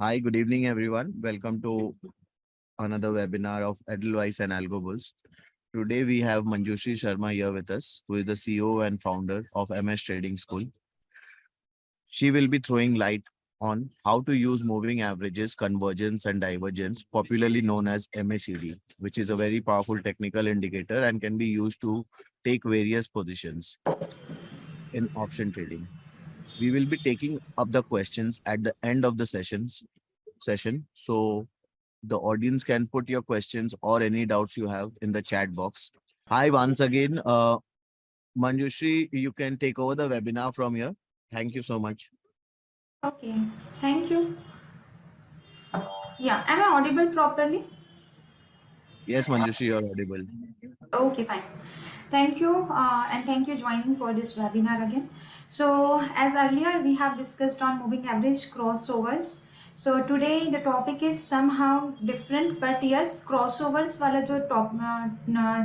Hi, good evening, everyone. Welcome to another webinar of Edelweiss and AlgoBulls. Today, we have Manjushri Sharma here with us, who is the CEO and founder of MS Trading School. She will be throwing light on how to use moving averages, convergence, and divergence, popularly known as MACD, which is a very powerful technical indicator and can be used to take various positions in option trading. We will be taking up the questions at the end of the session. So the audience can put your questions or any doubts you have in the chat box. Hi, once again, Manjushri, you can take over the webinar from here. Thank you so much. Okay, thank you. Yeah, am I audible properly? Yes, Manjushri, you're audible. Okay, fine. Thank you, and thank you joining for this webinar again. So, as earlier we have discussed on moving average crossovers. So today the topic is somehow different, but yes, crossovers वाला जो top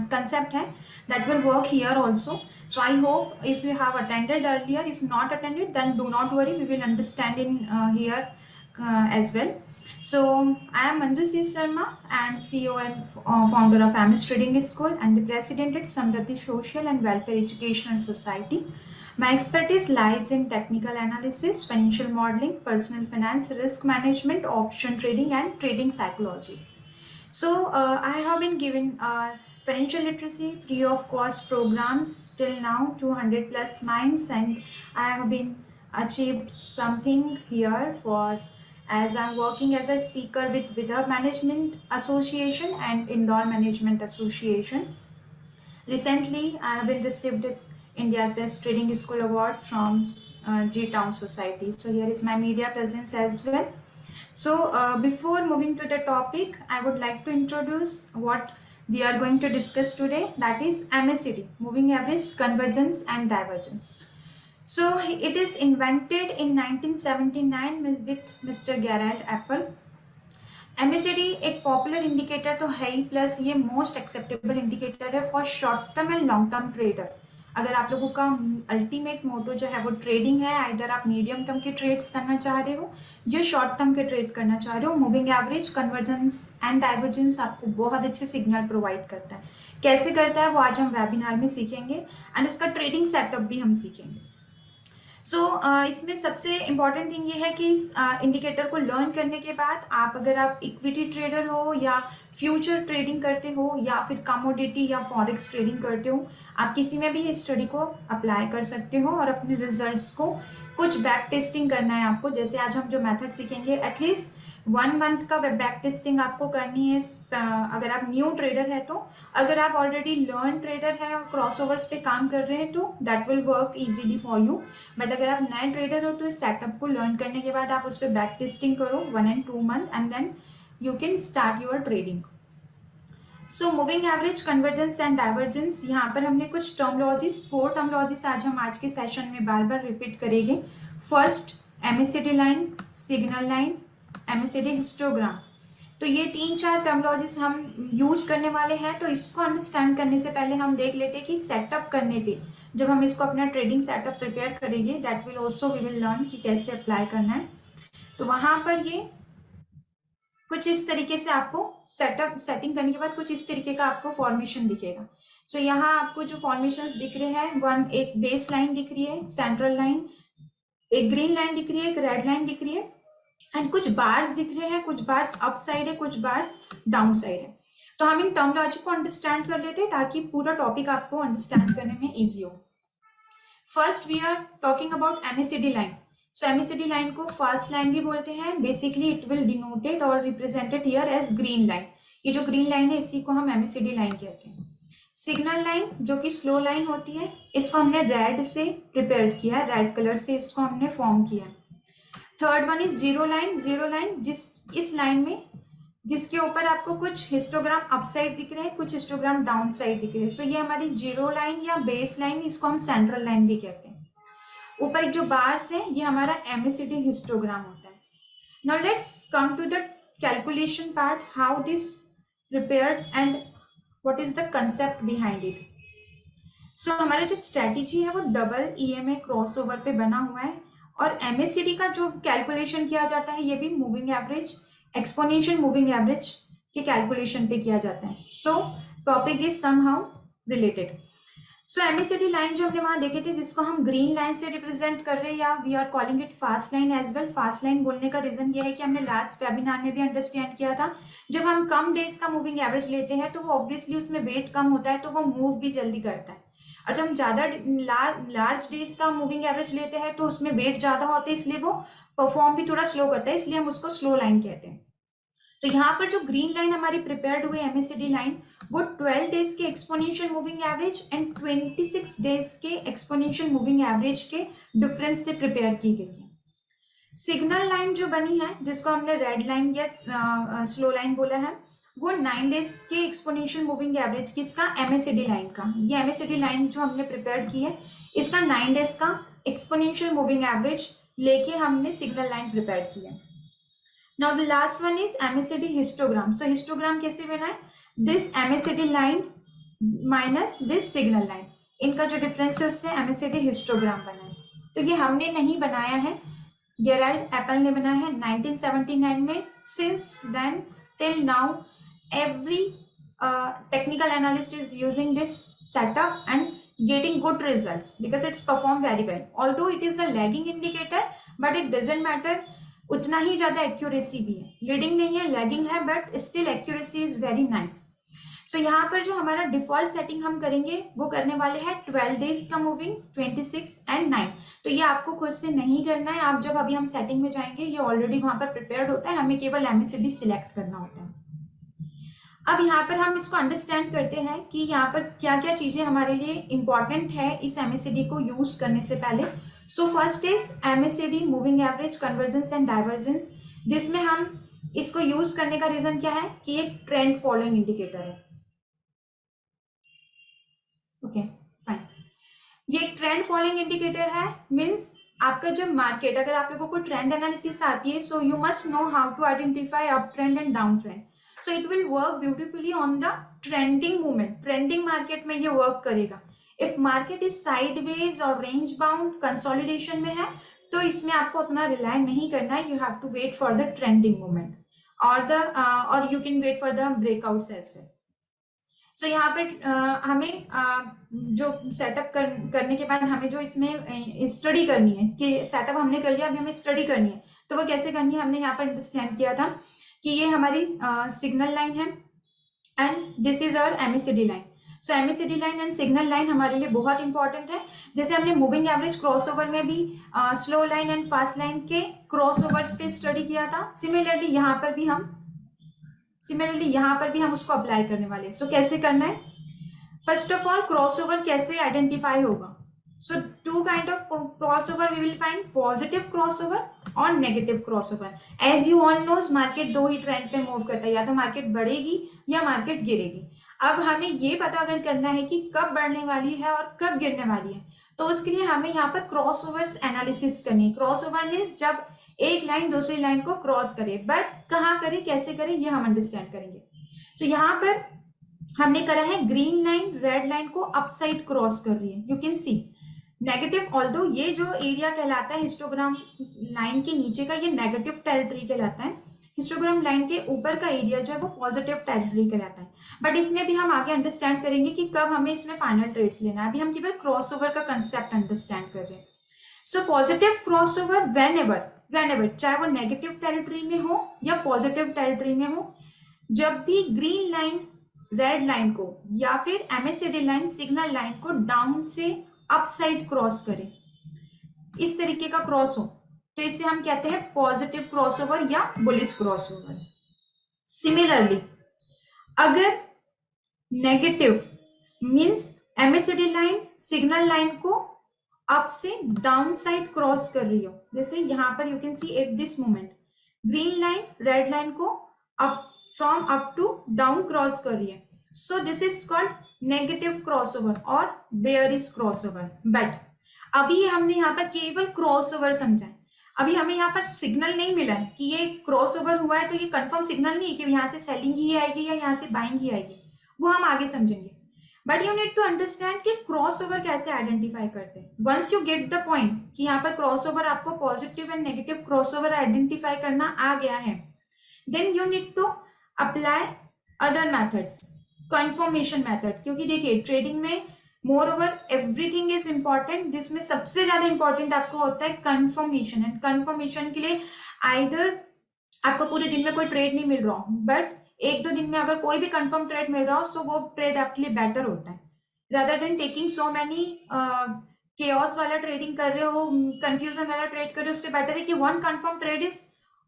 concept है, that will work here also. So I hope if you have attended earlier, if not attended, then do not worry, we will understand in here as well. So I am Manju C. Sharma and CEO and founder of MS Trading School and the president at Samriddhi Social and Welfare Educational Society. My expertise lies in technical analysis, financial modeling, personal finance, risk management, option trading, and trading psychologies. So I have been given financial literacy free of cost programs till now, 200 plus minds, and I have been achieved something here for as I'm working as a speaker with Vidya Management Association and Indore Management Association. Recently, I have been received as India's Best Trading School Award from G-Town Society. So here is my media presence as well. So before moving to the topic, I would like to introduce what we are going to discuss today, that is MACD, Moving Average, Convergence and Divergence. So it is invented in 1979 with Mr. Gerald Apple. MACD एक popular indicator तो है ही, plus ये most acceptable indicator है for short term and long term trader. अगर आप लोगों का ultimate मोटो जो है वो ट्रेडिंग है, इधर आप मीडियम टर्म के ट्रेड्स करना चाह रहे हो या शॉर्ट टर्म के ट्रेड करना चाह रहे हो, moving average, convergence and divergence आपको बहुत अच्छे सिग्नल प्रोवाइड करता है. कैसे करता है वो आज हम वेबिनार में सीखेंगे एंड इसका ट्रेडिंग सेटअप भी हम सीखेंगे. सो इसमें सबसे इम्पॉर्टेंट थिंग ये है कि इस इंडिकेटर को लर्न करने के बाद आप अगर आप इक्विटी ट्रेडर हो या फ्यूचर ट्रेडिंग करते हो या फिर कमोडिटी या फॉरेक्स ट्रेडिंग करते हो, आप किसी में भी इस स्टडी को अप्लाई कर सकते हो और अपने रिजल्ट्स को कुछ बैक टेस्टिंग करना है आपको. जैसे आज हम जो मेथड सीखेंगे, एटलीस्ट 1 मंथ का बैक टेस्टिंग आपको करनी है अगर आप न्यू ट्रेडर है तो. अगर आप ऑलरेडी लर्न ट्रेडर है और क्रॉसओवर्स पे काम कर रहे हैं तो that will work easily for you. But अगर आप नए ट्रेडर हो तो इस सेटअप को लर्न करने के बाद आप उस पर बैक टेस्टिंग करो 1 and 2 month and then you can start your trading. So moving average, convergence and divergence, यहाँ पर हमने कुछ टर्मोलॉजीज, 4 टर्मोलॉजीज आज हम आज के सेशन में बार बार रिपीट करेंगे. First, MACD line, signal line, MACD histogram. तो ये 3-4 टर्मोलॉजीज हम यूज करने वाले हैं. तो इसको अंडरस्टैंड करने से पहले हम देख लेते हैं कि सेटअप करने पे, जब हम इसको अपना ट्रेडिंग सेटअप प्रिपेयर करेंगे, that will also we will learn कि कैसे अप्लाई करना है. तो वहां पर ये कुछ इस तरीके से आपको सेटिंग करने के बाद कुछ इस तरीके का आपको फॉर्मेशन दिखेगा. सो यहाँ आपको जो फॉर्मेशंस दिख रहे हैं, एक बेस लाइन दिख रही है, सेंट्रल लाइन, एक ग्रीन लाइन दिख रही है, एक रेड लाइन दिख रही है एंड कुछ बार्स दिख रहे हैं. कुछ बार्स अप साइड है, कुछ बार्स डाउन साइड है. तो हम इन टर्मोलॉजी को अंडरस्टैंड कर लेते हैं ताकि पूरा टॉपिक आपको अंडरस्टैंड करने में इजी हो. First we are talking about MACD line. So MACD line को फास्ट लाइन भी बोलते हैं. बेसिकली इट विल डिनोटेड और represented here as green line. ये जो ग्रीन लाइन है इसी को हम MACD लाइन कहते हैं. सिग्नल लाइन जो कि स्लो लाइन होती है, इसको हमने रेड से प्रिपेयर किया है, रेड कलर से इसको हमने फॉर्म किया है. Third one is zero line. Zero line इस लाइन में जिसके ऊपर आपको कुछ हिस्टोग्राम अप साइड दिख रहे हैं, कुछ हिस्टोग्राम डाउन साइड दिख रहे हैं. सो ये हमारी जीरो लाइन या बेस लाइन, इसको हम सेंट्रल लाइन भी कहते हैं. ऊपर जो बार्स है ये हमारा MACD हिस्टोग्राम होता है. Now let's come to the calculation part, how this prepared and what is the concept behind it. So हमारा जो स्ट्रेटेजी है वो डबल EMA क्रॉसओवर पे बना हुआ है और MACD का जो कैलकुलेशन किया जाता है ये भी moving average, exponential moving average के कैलकुलेशन पे किया जाता है. सो topic is somehow related. So MACD line जो हमने वहां देखे थे, जिसको हम ग्रीन लाइन से रिप्रेजेंट कर रहे हैं, या we are calling it fast line as well. Fast line बोलने का रीजन ये है कि हमने लास्ट वेबिनार में भी अंडरस्टैंड किया था, जब हम कम डेज का मूविंग एवरेज लेते हैं तो वो ऑब्वियसली उसमें वेट कम होता है, तो वो मूव भी जल्दी करता है. और जब हम ज्यादा लार्ज डेज का मूविंग एवरेज लेते हैं तो उसमें वेट ज्यादा होता है, इसलिए वो परफॉर्म भी थोड़ा स्लो करता है, इसलिए हम उसको स्लो लाइन कहते हैं. तो यहाँ पर जो ग्रीन लाइन हमारी प्रिपेयर्ड हुई MACD लाइन, वो 12 डेज के exponential moving average and 26 days के एक्सपोनेंशियल मूविंग एवरेज के डिफरेंस से प्रिपेयर की गई है. सिग्नल लाइन जो बनी है, जिसको हमने रेड लाइन या स्लो लाइन बोला है, वो 9 डेज के एक्सपोनेंशियल मूविंग एवरेज किसका, MACD लाइन का. ये MACD लाइन जो हमने प्रिपेयर की है, इसका 9 डेज का एक्सपोनेंशियल मूविंग एवरेज लेके हमने सिग्नल लाइन प्रिपेयर की है. Now the last one is MACD histogram. So histogram कैसे बना है, this MACD line minus this signal line, इनका जो डिफरेंस है उससे MACD histogram बना है. तो ये हमने नहीं बनाया है, गेराल्ड एप्पल ने बनाया है 1979 में. Since then till now every technical analyst is using this setup and getting good results because it's performed very well. Although it is a lagging indicator, but it doesn't matter, उतना ही ज्यादा accuracy भी है. Leading नहीं है, lagging है, but still accuracy is very nice. So यहाँ पर जो हमारा डिफॉल्ट सेटिंग हम करेंगे वो करने वाले हैं 12 डेज का मूविंग, 26 एंड 9. तो ये आपको खुद से नहीं करना है, आप जब अभी हम सेटिंग में जाएंगे ये ऑलरेडी वहां पर प्रिपेयर्ड होता है, हमें केवल MACD सिलेक्ट करना होता है. अब यहाँ पर हम इसको अंडरस्टैंड करते हैं कि यहाँ पर क्या क्या चीजें हमारे लिए इंपॉर्टेंट है इस MACD को यूज करने से पहले. So first is MACD moving average convergence and divergence. जिसमें हम इसको यूज करने का रीजन क्या है कि ये ट्रेंड फॉलोइंग इंडिकेटर है. Okay fine. ये एक ट्रेंड फॉलोइंग इंडिकेटर है, मीन्स आपका जब मार्केट, अगर आप लोगों को ट्रेंड एनालिसिस आती है, so you must know how to identify up trend and down trend. So it will work beautifully on the trending movement. Trending market में ये वर्क करेगा. इफ मार्केट इज साइडवेज और रेंज बाउंड कंसोलिडेशन में है, तो इसमें आपको उतना रिलाय नहीं करना है. You have to wait for the trending movement और you can wait for the breakouts as well. So यहाँ पे हमें जो सेटअप करने के बाद हमें जो इसमें स्टडी करनी है कि सेटअप हमने कर लिया, अभी हमें स्टडी करनी है. तो वो कैसे करनी है, हमने यहाँ पर अंडरस्टैंड किया था कि ये हमारी सिग्नल लाइन है and this is our MACD line. So MACD line and signal line हमारे लिए बहुत इंपॉर्टेंट है. जैसे हमने मूविंग एवरेज क्रॉसओवर में भी slow line and fast line के क्रॉसओवर्स पे स्टडी किया था, सिमिलरली यहाँ पर भी हम उसको अप्लाई करने वाले हैं. सो कैसे करना है, फर्स्ट ऑफ ऑल क्रॉसओवर कैसे आइडेंटिफाई होगा. So two kind of crossover we will find, positive crossover और negative crossover. As you all knows market दो ही ट्रेंड पे मूव करता है, या तो मार्केट बढ़ेगी या मार्केट गिरेगी. अब हमें ये पता अगर करना है कि कब बढ़ने वाली है और कब गिरने वाली है, तो उसके लिए हमें यहाँ पर क्रॉसओवर्स एनालिसिस करनी है. क्रॉसओवर मीन्स जब एक लाइन दूसरी लाइन को क्रॉस करे, बट कहाँ करे, कैसे करे, ये हम अंडरस्टैंड करेंगे. सो यहाँ पर हमने करा है ग्रीन लाइन रेड लाइन को अपसाइड क्रॉस कर रही है. You can C negative, although ये जो एरिया कहलाता है हिस्टोग्राम लाइन के नीचे का, ये नेगेटिव टेरिटरी कहलाता है. हिस्टोग्राम लाइन के ऊपर का एरिया जो है वो पॉजिटिव टेरिटरी कहलाता है. बट इसमें भी हम आगे अंडरस्टैंड करेंगे कि कब हमें इसमें फाइनल ट्रेड्स लेना है. अभी हम केवल क्रॉसओवर का कंसेप्ट अंडरस्टैंड कर रहे हैं. सो पॉजिटिव क्रॉसओवर व्हेनेवर चाहे वो नेगेटिव टेरिटरी में हो या पॉजिटिव टेरिटरी में हो, जब भी ग्रीन लाइन रेड लाइन को या फिर MACD लाइन सिग्नल लाइन को डाउन से अप साइड क्रॉस करे, इस तरीके का क्रॉस हो, तो इसे हम कहते हैं पॉजिटिव क्रॉसओवर या बुलिश क्रॉसओवर. सिमिलरली अगर negative means MACD line signal line को अप से डाउन साइड क्रॉस कर रही हो, जैसे यहाँ पर you can see at this moment green line red line को up from up to down cross कर रही है, so this is called negative crossover और बेयरिश क्रॉसओवर. बट अभी हमने यहाँ पर केवल क्रॉसओवर समझा है, अभी हमें यहाँ पर सिग्नल नहीं मिला है कि ये क्रॉसओवर हुआ है, तो ये कंफर्म सिग्नल नहीं है कि यहाँ से सेलिंग ही आएगी या यहाँ से बाइंग ही आएगी, वो हम आगे समझेंगे. But you need to understand कि क्रॉस ओवर कैसे आइडेंटिफाई करते हैं. Once you get the point कि यहाँ पर क्रॉस ओवर, आपको positive and negative crossover identify करना आ गया है, then you need to apply other methods, confirmation method. क्योंकि देखिए ट्रेडिंग में moreover everything is important, जिसमें सबसे ज्यादा इंपॉर्टेंट आपको होता है कंफर्मेशन. एंड कंफर्मेशन के लिए आइदर आपको पूरे दिन में कोई ट्रेड नहीं मिल रहा हो, बट एक दो दिन में अगर कोई भी कंफर्म ट्रेड मिल रहा हो तो वो ट्रेड आपके लिए बेटर होता है, rather than taking so many chaos वाला ट्रेडिंग कर रहे हो, कंफ्यूजन वाला ट्रेड कर रहे हो. उससे बेटर है कि one confirm trade is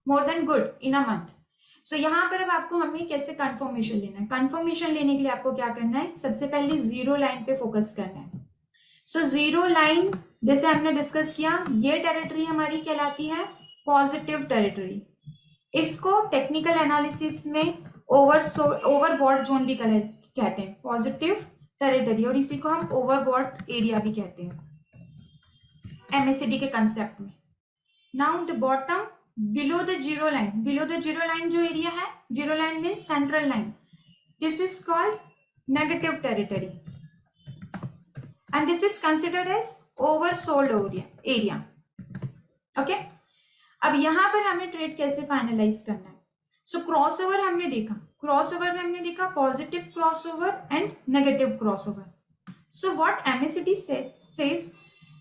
more than good in a month. So यहाँ पर अब आपको हमें कैसे कंफर्मेशन लेना है. कंफर्मेशन लेने के लिए आपको क्या करना है, सबसे पहले जीरो लाइन पे फोकस करना है. सो जीरो लाइन जैसे हमने डिस्कस किया, ये टेरिटरी हमारी कहलाती है पॉजिटिव टेरिटरी. इसको टेक्निकल एनालिसिस में ओवरबॉट जोन भी कहते हैं, पॉजिटिव टेरिटरी, और इसी को हम ओवरबॉट एरिया भी कहते हैं एमएससीडी के कंसेप्ट में. Now the bottom below the zero line, below the zero line जो एरिया है, जीरो लाइन में central line, this is called negative territory and this is considered as oversold area. Okay, अब यहाँ पर हमें trade कैसे finalise करना है. सो क्रॉस ओवर हमने देखा, क्रॉस ओवर में हमने देखा positive cross over and negative cross over. So what MSCD says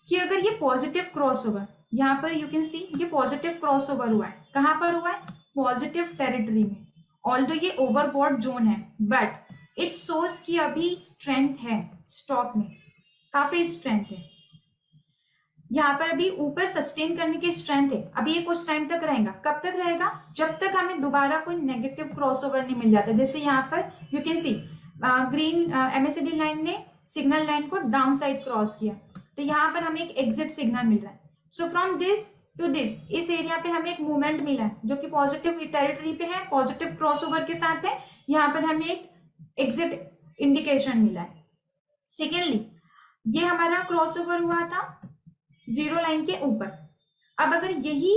कि अगर ये पॉजिटिव क्रॉस ओवर, यहाँ पर यू कैन सी ये पॉजिटिव क्रॉस ओवर हुआ है, कहाँ पर हुआ है, पॉजिटिव टेरिटरी में. ऑल्दो ये ओवरबॉट जोन है, बट इट शोज कि अभी स्ट्रेंथ है स्टॉक में, काफी स्ट्रेंथ है यहाँ पर, अभी ऊपर सस्टेन करने की स्ट्रेंथ है. अभी ये कुछ टाइम तक रहेगा. कब तक रहेगा, जब तक हमें दोबारा कोई नेगेटिव क्रॉसओवर नहीं मिल जाता. जैसे यहाँ पर you can C green MSCD line ने सिग्नल लाइन को डाउन साइड क्रॉस किया, तो यहाँ पर हमें एक एग्जिट सिग्नल मिल रहा है. So from this to this, इस एरिया पे हमें एक मूवमेंट मिला है जो कि पॉजिटिव टेरिटरी पे है, पॉजिटिव क्रॉसओवर के साथ है. यहाँ पर हमें एक एग्जिट इंडिकेशन मिला है. सेकेंडली, ये हमारा क्रॉसओवर हुआ था जीरो लाइन के ऊपर. अब अगर यही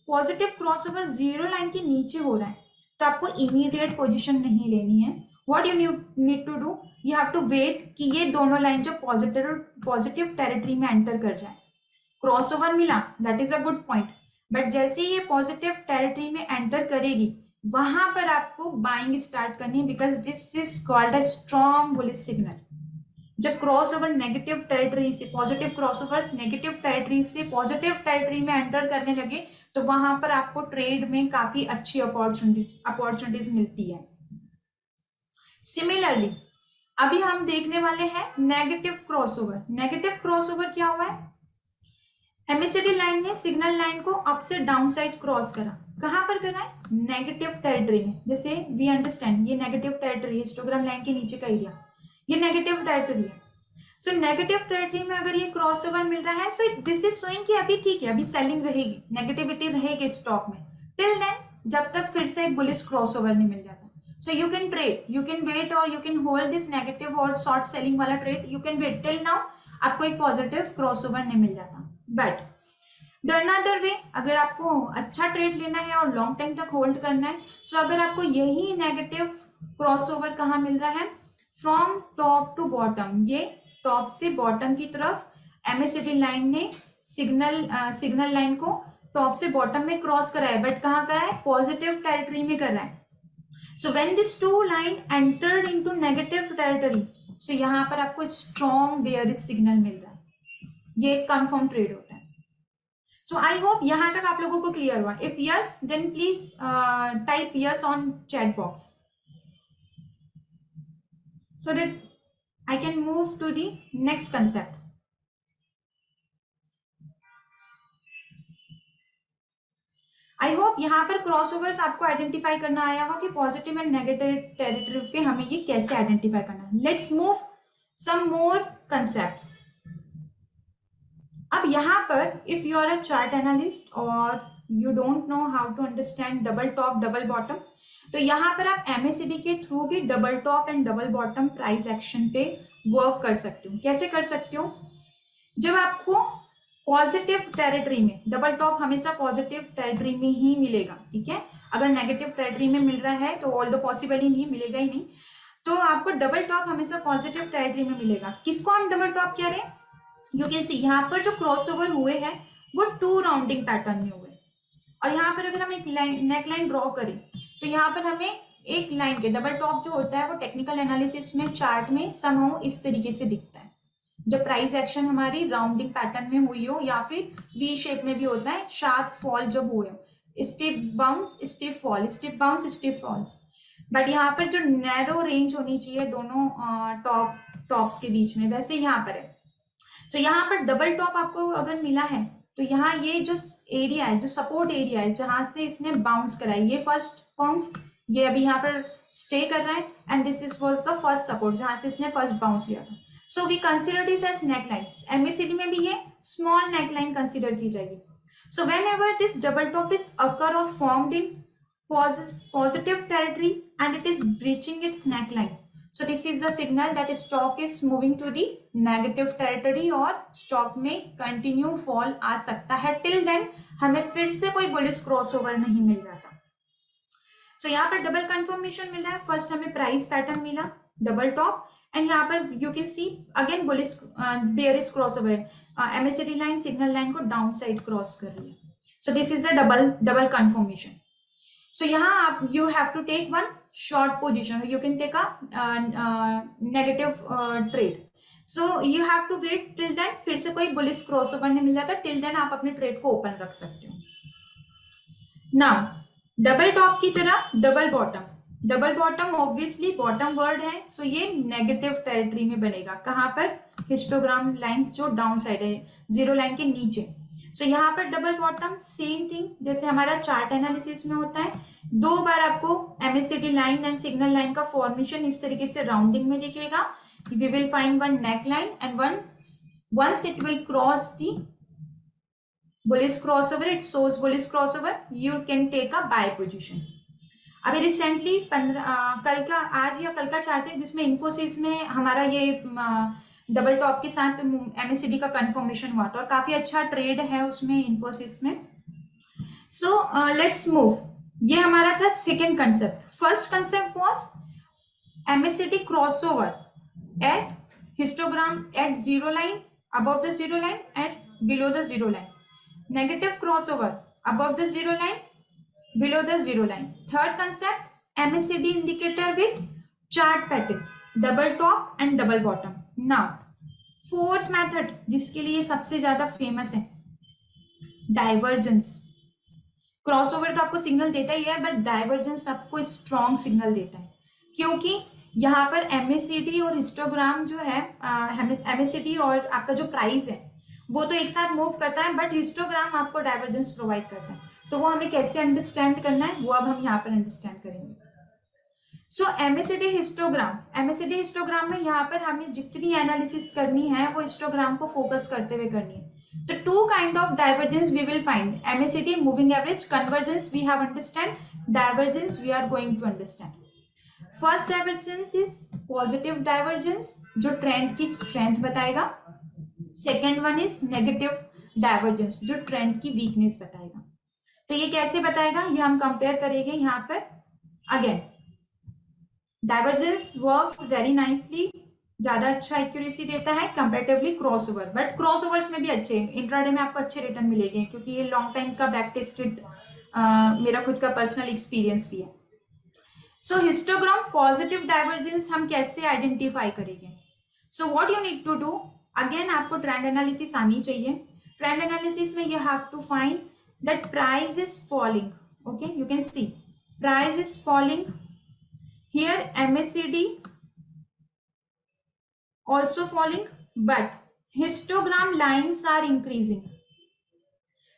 पॉजिटिव क्रॉसओवर जीरो लाइन के नीचे हो रहा है तो आपको इमीडिएट पोजीशन नहीं लेनी है. What you need to do, you have to wait कि ये दोनों लाइन जो पॉजिटिव टेरिटरी में एंटर कर जाए. क्रॉसओवर मिला, that is a good point, but जैसे ही ये पॉजिटिव टेरिटरी में एंटर करेगी वहां पर आपको बाइंग स्टार्ट करनी है, because this is called a strong bullish signal. जब क्रॉसओवर नेगेटिव टेरिटरी से, पॉजिटिव क्रॉसओवर नेगेटिव टेरिटरी से पॉजिटिव टेरिटरी में एंटर करने लगे तो वहां पर आपको ट्रेड में काफी अच्छी अपॉर्चुनिटीज मिलती है. सिमिलरली अभी हम देखने वाले हैं नेगेटिव क्रॉसओवर. नेगेटिव क्रॉसओवर क्या हुआ है, एमएससीडी लाइन ने सिग्नल लाइन को अप से डाउन साइड क्रॉस करा. कहां पर करा है, नेगेटिव टेरिटरी में. जैसे वी अंडरस्टैंड ये नेगेटिव टेरिटरी, हिस्टोग्राम लाइन के नीचे का एरिया, ये नेगेटिव टेरिटरी है. सो नेगेटिव टेरिटरी में अगर ये क्रॉसओवर मिल रहा है, सो दिस इज शोइंग कि अभी ठीक है, अभी सेलिंग रहेगी, नेगेटिविटी रहेगी स्टॉक में टिल देन, जब तक फिर से एक बुलिश क्रॉसओवर नहीं मिल जाता. So you can trade, you can wait और you can hold this negative और शॉर्ट सेलिंग वाला trade, you can wait till now आपको एक पॉजिटिव क्रॉसओवर नहीं मिल जाता. बट द अनदर वे, अगर आपको अच्छा ट्रेड लेना है और लॉन्ग टाइम तक होल्ड करना है, सो अगर आपको यही नेगेटिव क्रॉसओवर कहाँ मिल रहा है, फ्रॉम टॉप टू बॉटम, ये टॉप से बॉटम की तरफ एमएससीडी लाइन ने सिग्नल लाइन को टॉप से बॉटम में क्रॉस करा है, बट कहाँ करा है, पॉजिटिव टेरिटरी में कर रहा है. So when this two line entered into negative territory, so यहाँ पर आपको स्ट्रॉन्ग बेयरिश सिग्नल मिल रहा है, ये एक कंफर्म ट्रेड होता है. सो आई होप यहाँ तक आप लोगों को क्लियर हुआ. If yes then please type yes on chat box so that I can move to the next concept. I hope यहाँ पर क्रॉसओवर्स आपको आइडेंटिफाई करना आया हो कि पॉजिटिव एंड नेगेटिव टेरिटरी पे हमें ये कैसे आइडेंटिफाई करना है. Let's move some more concepts. अब यहाँ पर if you are a chart analyst और you don't know how to understand double top double bottom, तो यहाँ पर आप एमएससीडी के थ्रू भी double top and double bottom price action पे वर्क कर सकते हो. कैसे कर सकते हो, जब आपको पॉजिटिव टेरिटरी में, डबल टॉप हमेशा पॉजिटिव टेरिटरी में ही मिलेगा, ठीक है. अगर नेगेटिव टेरिटरी में मिल रहा है तो ऑल द पॉसिबल ही नहीं मिलेगा ही नहीं. तो आपको डबल टॉप हमेशा पॉजिटिव टेरिटरी में मिलेगा। किसको हम डबल टॉप कह रहे हैं? यू कैन सी यहाँ पर जो क्रॉसओवर हुए हैं वो 2 राउंडिंग पैटर्न में हुए, और यहाँ पर अगर हम एक नेक लाइन ड्रॉ करें तो यहाँ पर हमें एक लाइन के डबल टॉप जो होता है वो टेक्निकल एनालिसिस में चार्ट में समहाउ इस तरीके से दिखता है। जब प्राइस एक्शन हमारी राउंडिंग पैटर्न में हुई हो या फिर वी शेप में भी होता है, शार्प फॉल जब हुए हो, stiff bounce stiff fall, stiff bounce stiff falls, but यहाँ पर जो नैरो रेंज होनी चाहिए दोनों टॉप्स के बीच में, वैसे यहाँ पर है। तो यहाँ पर डबल टॉप आपको अगर मिला है तो यहाँ ये जो एरिया है, जो सपोर्ट एरिया है जहां से इसने बाउंस कराई, ये फर्स्ट बाउंस, ये अभी यहाँ पर स्टे कर रहा है, and this is was the first support जहां से इसने फर्स्ट बाउंस लिया था। So we consider this as neck line. MACD में भी ये स्मॉल नेक लाइन कंसिडर की जाएगी। So whenever this double top is occur और formed in positive territory and it is breaching its neckline, so this is the signal that stock is moving to the negative territory और stock में continue fall आ सकता है। till then हमें फिर से कोई bullish crossover नहीं मिल जाता। so यहाँ पर डबल कंफर्मेशन मिल रहा है। फर्स्ट हमें प्राइस पैटर्न मिला डबल टॉप, एंड यहाँ पर you can see again bullish bearish crossover, MACD line signal line को डाउन साइड क्रॉस कर रही है। So this is a double confirmation. So यहाँ आप you have to take one short position, you can take a negative trade, so you have to wait till then, फिर से कोई bullish crossover नहीं मिल जाता, till then आप अपने ट्रेड को ओपन रख सकते हो। Now डबल टॉप की तरह double bottom obviously bottom word है, सो ये नेगेटिव टेरिटरी में बनेगा। कहाँ पर? हिस्टोग्राम लाइंस जो डाउन साइड है, जीरो लाइन के नीचे। सो यहाँ पर डबल बॉटम सेम थिंग जैसे हमारा चार्ट एनालिसिस में होता है, 2 बार आपको MACD line and signal line का फॉर्मेशन इस तरीके से राउंडिंग में दिखेगा। We will find one neckline and once it will cross the bullish crossover, it shows bullish crossover, you can take a buy position। अभी recently कल का, आज या कल का चार्ट है जिसमें इन्फोसिस में हमारा ये डबल टॉप के साथ एमएसीडी का कंफर्मेशन हुआ था और काफी अच्छा ट्रेड है उसमें इन्फोसिस में। So let's move. ये हमारा था second concept. First concept was MACD crossover at histogram at zero line, above the zero line and below the zero line, negative crossover above the zero line, below the zero line। third concept MACD indicator with chart pattern, double top and double bottom। now fourth method जिसके लिए सबसे ज्यादा famous है, divergence. Crossover तो आपको signal देता ही है, but divergence आपको स्ट्रॉन्ग सिग्नल देता है, क्योंकि यहाँ पर एमएसीडी और हिस्टोग्राम जो है, एमएसीडी और आपका जो प्राइस है वो तो एक साथ मूव करता है, बट हिस्टोग्राम आपको डाइवर्जेंस प्रोवाइड करता है। तो वो हमें कैसे अंडरस्टैंड करना है वो अब हम यहाँ पर अंडरस्टैंड करेंगे। सो एमएसीडी हिस्टोग्राम में यहाँ पर हमें जितनी एनालिसिस करनी है वो हिस्टोग्राम को फोकस करते हुए करनी है। तो 2 kind of divergence we will find, MACD moving average, convergence we have understand, divergence we are going to understand. First divergence is positive divergence जो ट्रेंड की स्ट्रेंथ बताएगा। Second one is negative divergence जो trend की weakness बताएगा। तो ये कैसे बताएगा, ये हम कंपेयर करेंगे यहाँ पर। Again divergence works very nicely, ज्यादा अच्छा एक्यूरेसी देता है कंपेरेटिवली क्रॉसओवर, बट क्रॉसओवर्स में भी अच्छे, इंट्राडे में आपको अच्छे रिटर्न मिलेंगे, क्योंकि ये लॉन्ग टाइम का बैक टेस्टेड मेरा खुद का पर्सनल एक्सपीरियंस भी है। सो हिस्टोग्राम पॉजिटिव डाइवर्जेंस हम कैसे आइडेंटिफाई करेंगे? So what you need to do, again आपको ट्रेंड एनालिसिस आनी चाहिए। ट्रेंड एनालिसिस में you have to find that price is falling, okay, you can see price is falling here, MACD also falling, but histogram lines are increasing,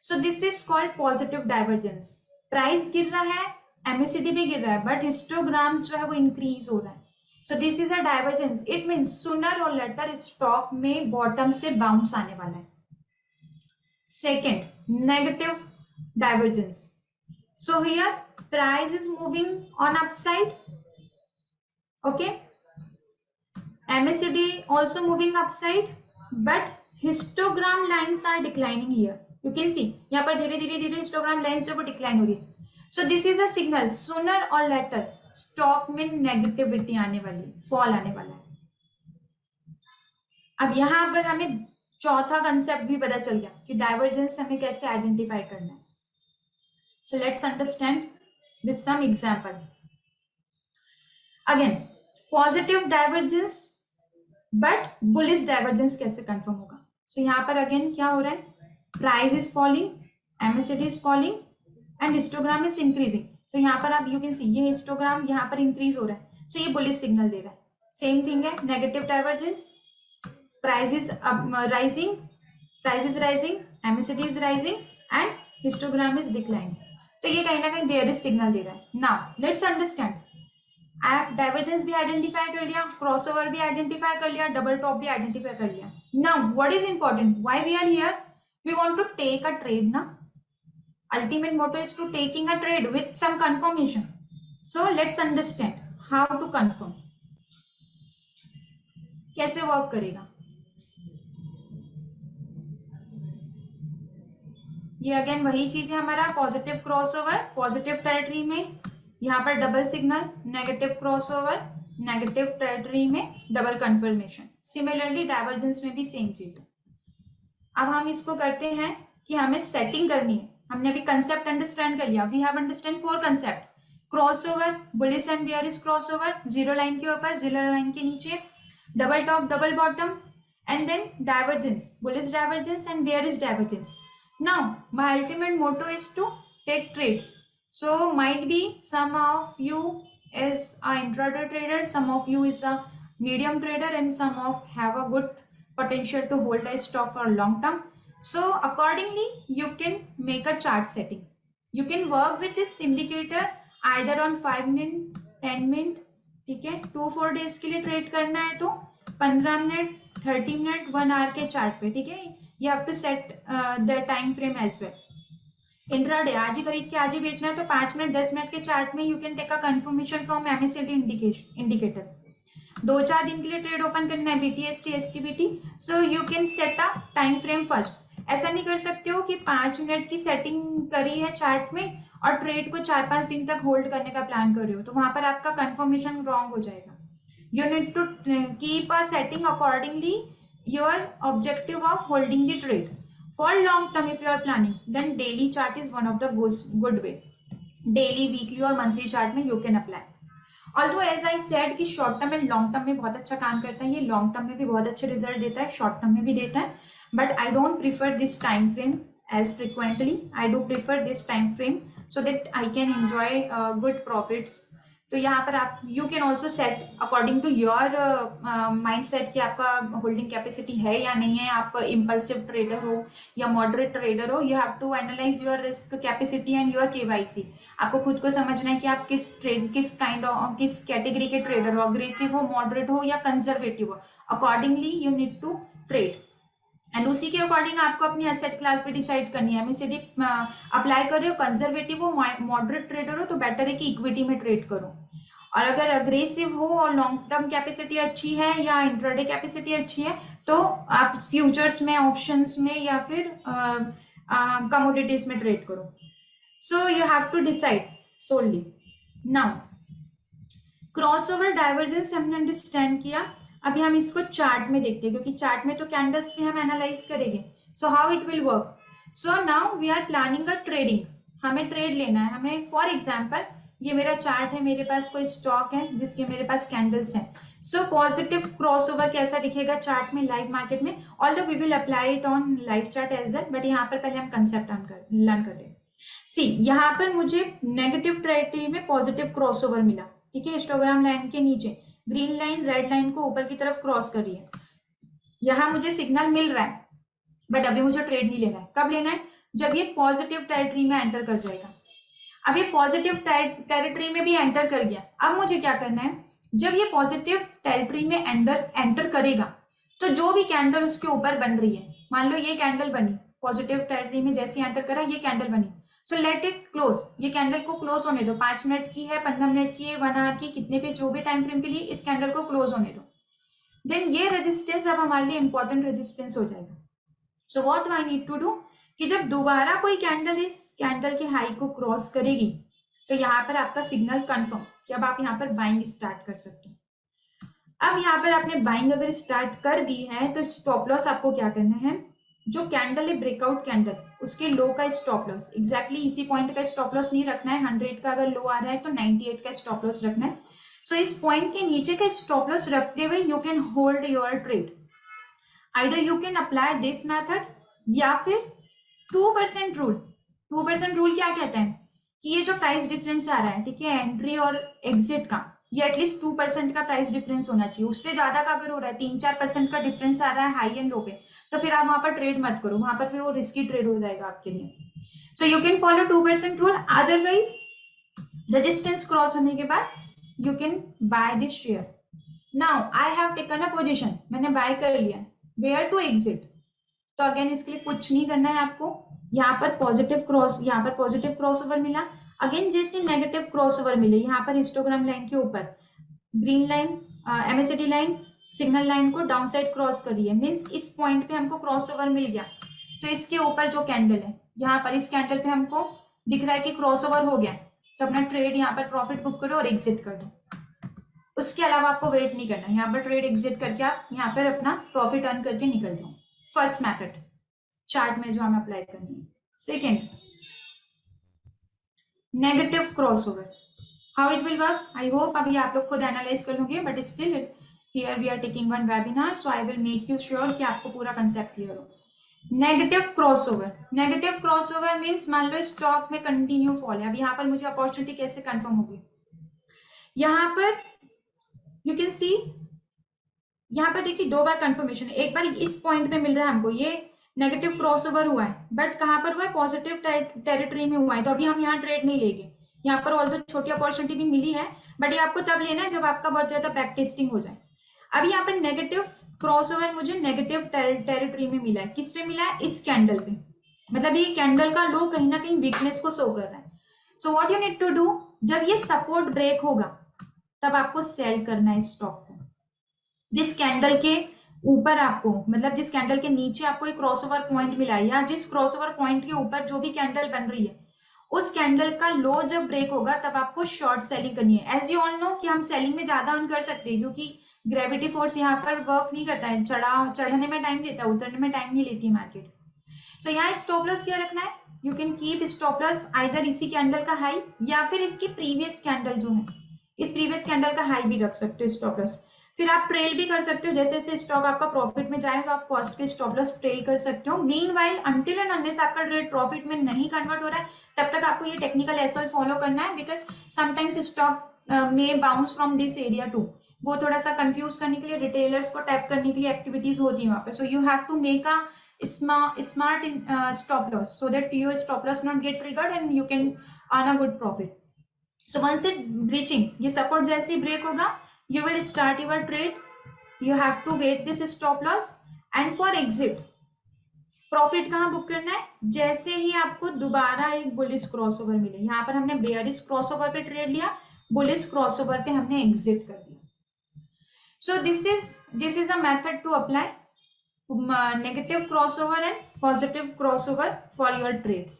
so this is called positive divergence। Price गिर रहा है, MACD भी गिर रहा है, but histograms जो है वो इंक्रीज हो रहा है, so this is a divergence. It means sooner और लेटर स्टॉक में बॉटम से बाउंस आने वाला है। Second, negative divergence. So here price is moving on upside, okay, MACD also moving upside, but histogram lines are declining here, you can see यहाँ पर धीरे धीरे histogram lines जो वो decline हो रही है। So this is a signal, sooner or later stock में नेगेटिविटी आने वाली, फॉल आने वाला है। अब यहां पर हमें चौथा कंसेप्ट भी पता चल गया कि डाइवर्जेंस हमें कैसे आइडेंटिफाई करना है। So let's understand with some example. Again positive divergence but bullish divergence कैसे कंफर्म होगा? सो यहाँ पर अगेन क्या हो रहा है, price is falling, MSCD is falling and histogram is increasing. तो यहाँ पर आप यू कैन सी ये हिस्टोग्राम यहाँ पर इंक्रीज हो रहा है, सो ये बुलिश सिग्नल दे रहा है। सेम थिंग है negative divergence, price is rising, price is rising, MSCD is rising and histogram is declining. तो ये कहीं ना कहीं बेयरिश सिग्नल दे रहा है। नाउ लेट्स अंडरस्टैंड, डाइवर्जेंस भी आइडेंटिफाई कर लिया, क्रॉसओवर भी आइडेंटिफाई कर लिया, डबल टॉप भी आइडेंटिफाई कर लिया। Now what is important, why we are here, we want to take a trade ना, ultimate motto is to taking a trade with some confirmation. So let's understand how to confirm, कैसे work करेगा। ये again वही चीज है, हमारा positive crossover positive territory में, यहाँ पर double signal, negative crossover negative territory में डबल कंफर्मेशन। सिमिलरली डाइवर्जेंस में भी सेम चीज है। अब हम इसको करते हैं कि हमें सेटिंग करनी है। हमने अभी कंसेप्ट अंडरस्टैंड कर लिया, we have understand 4 concept, crossover, bullish and bearish crossover, zero line के ऊपर, जीरो लाइन के नीचे, double top double bottom, and then divergence, bullish divergence and bearish divergence. Now my ultimate motto is to take trades. So might be some of you is a intraday trader, some of you is a medium trader, and some of have a good potential to hold a stock for long term. So accordingly you can make a chart setting. You can work with this indicator either on 5 minute 10 minute, ठीक है, 2-4 days के लिए trade करना है तो 15 minute 30 minute 1 our के chart पे, ठीक है। You have to set the time frame as well. Intraday आज ही खरीद के आज ही बेचना है तो 5 मिनट 10 मिनट के चार्ट में you can take a confirmation from MSCD indicator. 2-4 दिन के लिए ट्रेड ओपन करना है, BTST STBT, so you can set a time frame first. ऐसा नहीं कर सकते हो कि 5 मिनट की सेटिंग करी है चार्ट में और ट्रेड को 4-5 दिन तक होल्ड करने का प्लान कर रहे हो, तो वहां पर आपका कंफर्मेशन रॉन्ग हो जाएगा। You need to keep a setting accordingly your objective of holding the trade for long term. If you are planning, then daily chart is one of the good way. Daily, weekly और monthly chart में you can apply. Although as I said कि short term and long term में बहुत अच्छा काम करता है, ये long term में भी बहुत अच्छे रिजल्ट देता है, short term में भी देता है, but I don't prefer this time frame as frequently. I do prefer this time frame so that I can enjoy good profits. तो यहाँ पर आप you can also set according to your mind set कि आपका holding capacity है या नहीं है, आप इम्पल्सिव ट्रेडर हो या मॉडरेट ट्रेडर हो, you have to analyse your risk capacity and your KYC. आपको खुद को समझना है कि आप किस काइंड ऑफ किस कैटेगरी के ट्रेडर हो, अग्रेसिव हो, मॉडरेट हो या कंजर्वेटिव हो। Accordingly you need to trade and उसी के अकॉर्डिंग आपको अपनी एसेट क्लास भी डिसाइड करनी है। एमएससीडी अप्लाई कर रहे हो, कंजर्वेटिव हो, मॉडरेट ट्रेडर हो तो बेटर है कि इक्विटी में ट्रेड करो, और अगर अग्रेसिव हो और लॉन्ग टर्म कैपेसिटी अच्छी है या इंट्राडे कैपेसिटी अच्छी है तो आप फ्यूचर्स में, ऑप्शंस में या फिर कमोडिटीज में ट्रेड करो। So you have to decide solely. Now crossover divergence हमने अंडरस्टैंड किया, अभी हम इसको चार्ट में देखते हैं क्योंकि चार्ट में तो कैंडल्स में हम एनालाइज करेंगे। So how it will work, so now we are planning a trading, हमें ट्रेड लेना है। हमें फॉर एग्जाम्पल ये मेरा चार्ट है, मेरे पास कोई स्टॉक है जिसके मेरे पास कैंडल्स हैं। सो पॉजिटिव क्रॉसओवर कैसा दिखेगा चार्ट में लाइव मार्केट में, although we will apply it on live chart as well, but यहाँ पर पहले हम कंसेप्ट लर्न कर रहे हैं। सी यहाँ पर मुझे नेगेटिव टेरिटरी में पॉजिटिव क्रॉसओवर मिला, ठीक है, हिस्टोग्राम लाइन के नीचे ग्रीन लाइन रेड लाइन को ऊपर की तरफ क्रॉस कर रही है, यहाँ मुझे सिग्नल मिल रहा है, बट अभी मुझे ट्रेड नहीं लेना है। कब लेना है, जब ये पॉजिटिव टेरिटरी में एंटर कर जाएगा। अब ये पॉजिटिव टेरिटरी में भी एंटर कर गया, अब मुझे क्या करना है, जब ये पॉजिटिव टेरिटरी में एंटर करेगा तो जो भी कैंडल उसके ऊपर बन रही है, मान लो ये कैंडल बनी पॉजिटिव टेरिटरी में, जैसे एंटर करा ये कैंडल बनी, सो लेट इट क्लोज, ये कैंडल को क्लोज होने दो, 5 मिनट की है, 15 मिनट की है, 1 आवर की, कितने पे जो भी टाइम फ्रेम के लिए इस कैंडल को क्लोज होने दो। देन ये रेजिस्टेंस अब हमारे लिए इंपॉर्टेंट रेजिस्टेंस हो जाएगा। So what I need to do कि जब दोबारा कोई कैंडल इस कैंडल के हाई को क्रॉस करेगी तो यहाँ पर आपका सिग्नल कंफर्म कि अब आप यहाँ पर बाइंग स्टार्ट कर सकते हो। अब यहाँ पर आपने बाइंग अगर स्टार्ट कर दी है तो स्टॉप लॉस आपको क्या करना है, जो कैंडल है ब्रेकआउट कैंडल उसके लो का स्टॉप लॉस एग्जैक्टली इसी पॉइंट का स्टॉप लॉस नहीं रखना है। 100 का अगर लो आ रहा है तो 98 का स्टॉप लॉस रखना है। सो इस पॉइंट के नीचे का स्टॉप लॉस रखते हुए you can hold your trade. Either you can apply this method या फिर 2% रूल। 2% रूल क्या कहता है कि ये जो प्राइस डिफरेंस आ रहा है, ठीक है, एंट्री और एग्जिट का, ये एटलीस्ट 2% का प्राइस डिफरेंस होना चाहिए। उससे ज्यादा का अगर हो रहा है 3-4% का डिफरेंस आ रहा है हाई एंड लो पे, तो फिर आप वहां पर ट्रेड मत करो, वहां पर फिर वो रिस्की ट्रेड हो जाएगा आपके लिए। सो you can follow 2% rule. Otherwise resistance cross होने के बाद you can by this share. Now I have taken a position, मैंने बाय कर लिया, वेयर टू एग्जिट। तो अगेन इसके लिए कुछ नहीं करना है आपको, यहाँ पर पॉजिटिव क्रॉस, यहाँ पर पॉजिटिव क्रॉस ओवर मिला, अगेन जैसे नेगेटिव क्रॉस ओवर मिले यहाँ पर हिस्टोग्राम लाइन के ऊपर green line MSD line signal line को डाउन साइड क्रॉस करी है, मीन्स इस पॉइंट पे हमको क्रॉस ओवर मिल गया। तो इसके ऊपर जो कैंडल है यहाँ पर इस कैंडल पे हमको दिख रहा है कि क्रॉस ओवर हो गया, तो अपना ट्रेड यहाँ पर प्रॉफिट बुक करो और एग्जिट कर दो। उसके अलावा आपको वेट नहीं करना, यहाँ पर ट्रेड एग्जिट करके आप यहाँ पर अपना प्रॉफिट अर्न करके निकल जाओ। फर्स्ट मेथड चार्ट में जो हमें अप्लाई करनी है। Second, negative crossover, how it will work, I hope अभी आप लोग खुद एनालाइज कर लोगे, but still here we are taking one webinar, so I will make you sure कि आपको पूरा कंसेप्ट क्लियर हो। Negative crossover, negative crossover means मान लो स्टॉक में कंटिन्यू फॉल है, अब यहाँ पर मुझे अपॉर्चुनिटी कैसे कंफर्म होगी, यहाँ पर यू कैन सी, यहाँ पर देखिए दो बार कंफर्मेशन है, एक बार इस पॉइंट पे मिल रहा है हमको, ये नेगेटिव क्रॉसओवर हुआ है, बट कहाँ पर हुआ है, पॉजिटिव टेरिटरी में हुआ है, तो अभी हम यहाँ ट्रेड नहीं लेंगे। यहाँ पर ऑल्दो छोटी अपॉर्चुनिटी भी मिली है, बट ये आपको तब लेना है जब आपका बहुत ज्यादा बैक टेस्टिंग हो जाए। अभी यहाँ पर नेगेटिव क्रॉसओवर मुझे नेगेटिव टेरिटरी में मिला है, किस पे मिला है, इस कैंडल पे, मतलब ये कैंडल का लो कहीं ना कहीं वीकनेस को शो कर रहा है। So what you need to do, जब ये सपोर्ट ब्रेक होगा तब आपको सेल करना है स्टॉक को। जिस कैंडल के ऊपर आपको, मतलब जिस कैंडल के नीचे आपको एक क्रॉसओवर पॉइंट मिला है, या जिस क्रॉसओवर पॉइंट के ऊपर जो भी कैंडल बन रही है, उस कैंडल का लो जब ब्रेक होगा तब आपको शॉर्ट सेलिंग करनी है। एज यू ऑल नो कि हम सेलिंग में ज्यादा अर्न कर सकते हैं, क्योंकि ग्रेविटी फोर्स यहाँ पर वर्क नहीं करता है, चढ़ने में टाइम लेता है, उतरने में टाइम नहीं लेती मार्केट। सो यहाँ स्टॉप लॉस क्या रखना है, you can keep stop loss either इसी कैंडल का हाई या फिर इसकी प्रीवियस कैंडल जो है, इस प्रीवियस कैंडल का हाई भी रख सकते हो स्टॉप लॉस। फिर आप ट्रेल भी कर सकते हो, जैसे जैसे स्टॉक आपका प्रॉफिट में जाएगा आप कॉस्ट के स्टॉप लॉस ट्रेल कर सकते हो। मीनवाइल अंटिल एंड अनलेस आपका ट्रेड प्रॉफिट में नहीं कन्वर्ट हो रहा है तब तक आपको ये टेक्निकल एसएल फॉलो करना है, बिकॉज समटाइम्स स्टॉक में bounce from this area too, वो थोड़ा सा कंफ्यूज करने के लिए, रिटेलर्स को टैप करने के लिए एक्टिविटीज होती है वहां पे। So you have to make a smart stop loss so that your stop loss not get triggered and you can earn a good profit. So once it breaching, ये support जैसे break होगा, you will start your trade, you have to wait this stop loss and for exit profit कहाँ book करना है, जैसे ही आपको दोबारा एक बुलिश क्रॉसओवर मिले। यहाँ पर हमने बेयरिश क्रॉसओवर पे ट्रेड लिया, बुलिश क्रॉसओवर पे हमने एग्जिट कर दिया। So this is a method to apply negative crossover and positive crossover for your trades.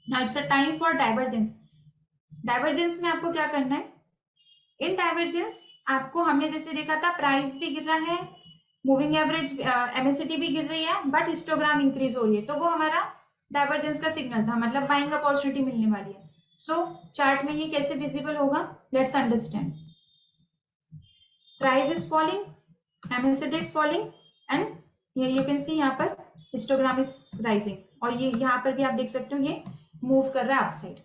Now it's a time for divergence. Divergence में आपको क्या करना है, इन डाइवर्जेंस आपको हमने जैसे देखा था प्राइस भी गिर रहा है, मूविंग एवरेज एमएसडी भी गिर रही है, बट हिस्टोग्राम इंक्रीज हो रही है, तो वो हमारा डाइवर्जेंस का सिग्नल था, मतलब बाइंग अपॉर्चुनिटी मिलने वाली है। सो चार्ट में ये कैसे विजिबल होगा, let's understand. Price is falling, MSD is falling and here you can see यहाँ पर हिस्टोग्राम इज राइजिंग, और ये यहाँ पर भी आप देख सकते हो ये मूव कर रहा है अपसाइड।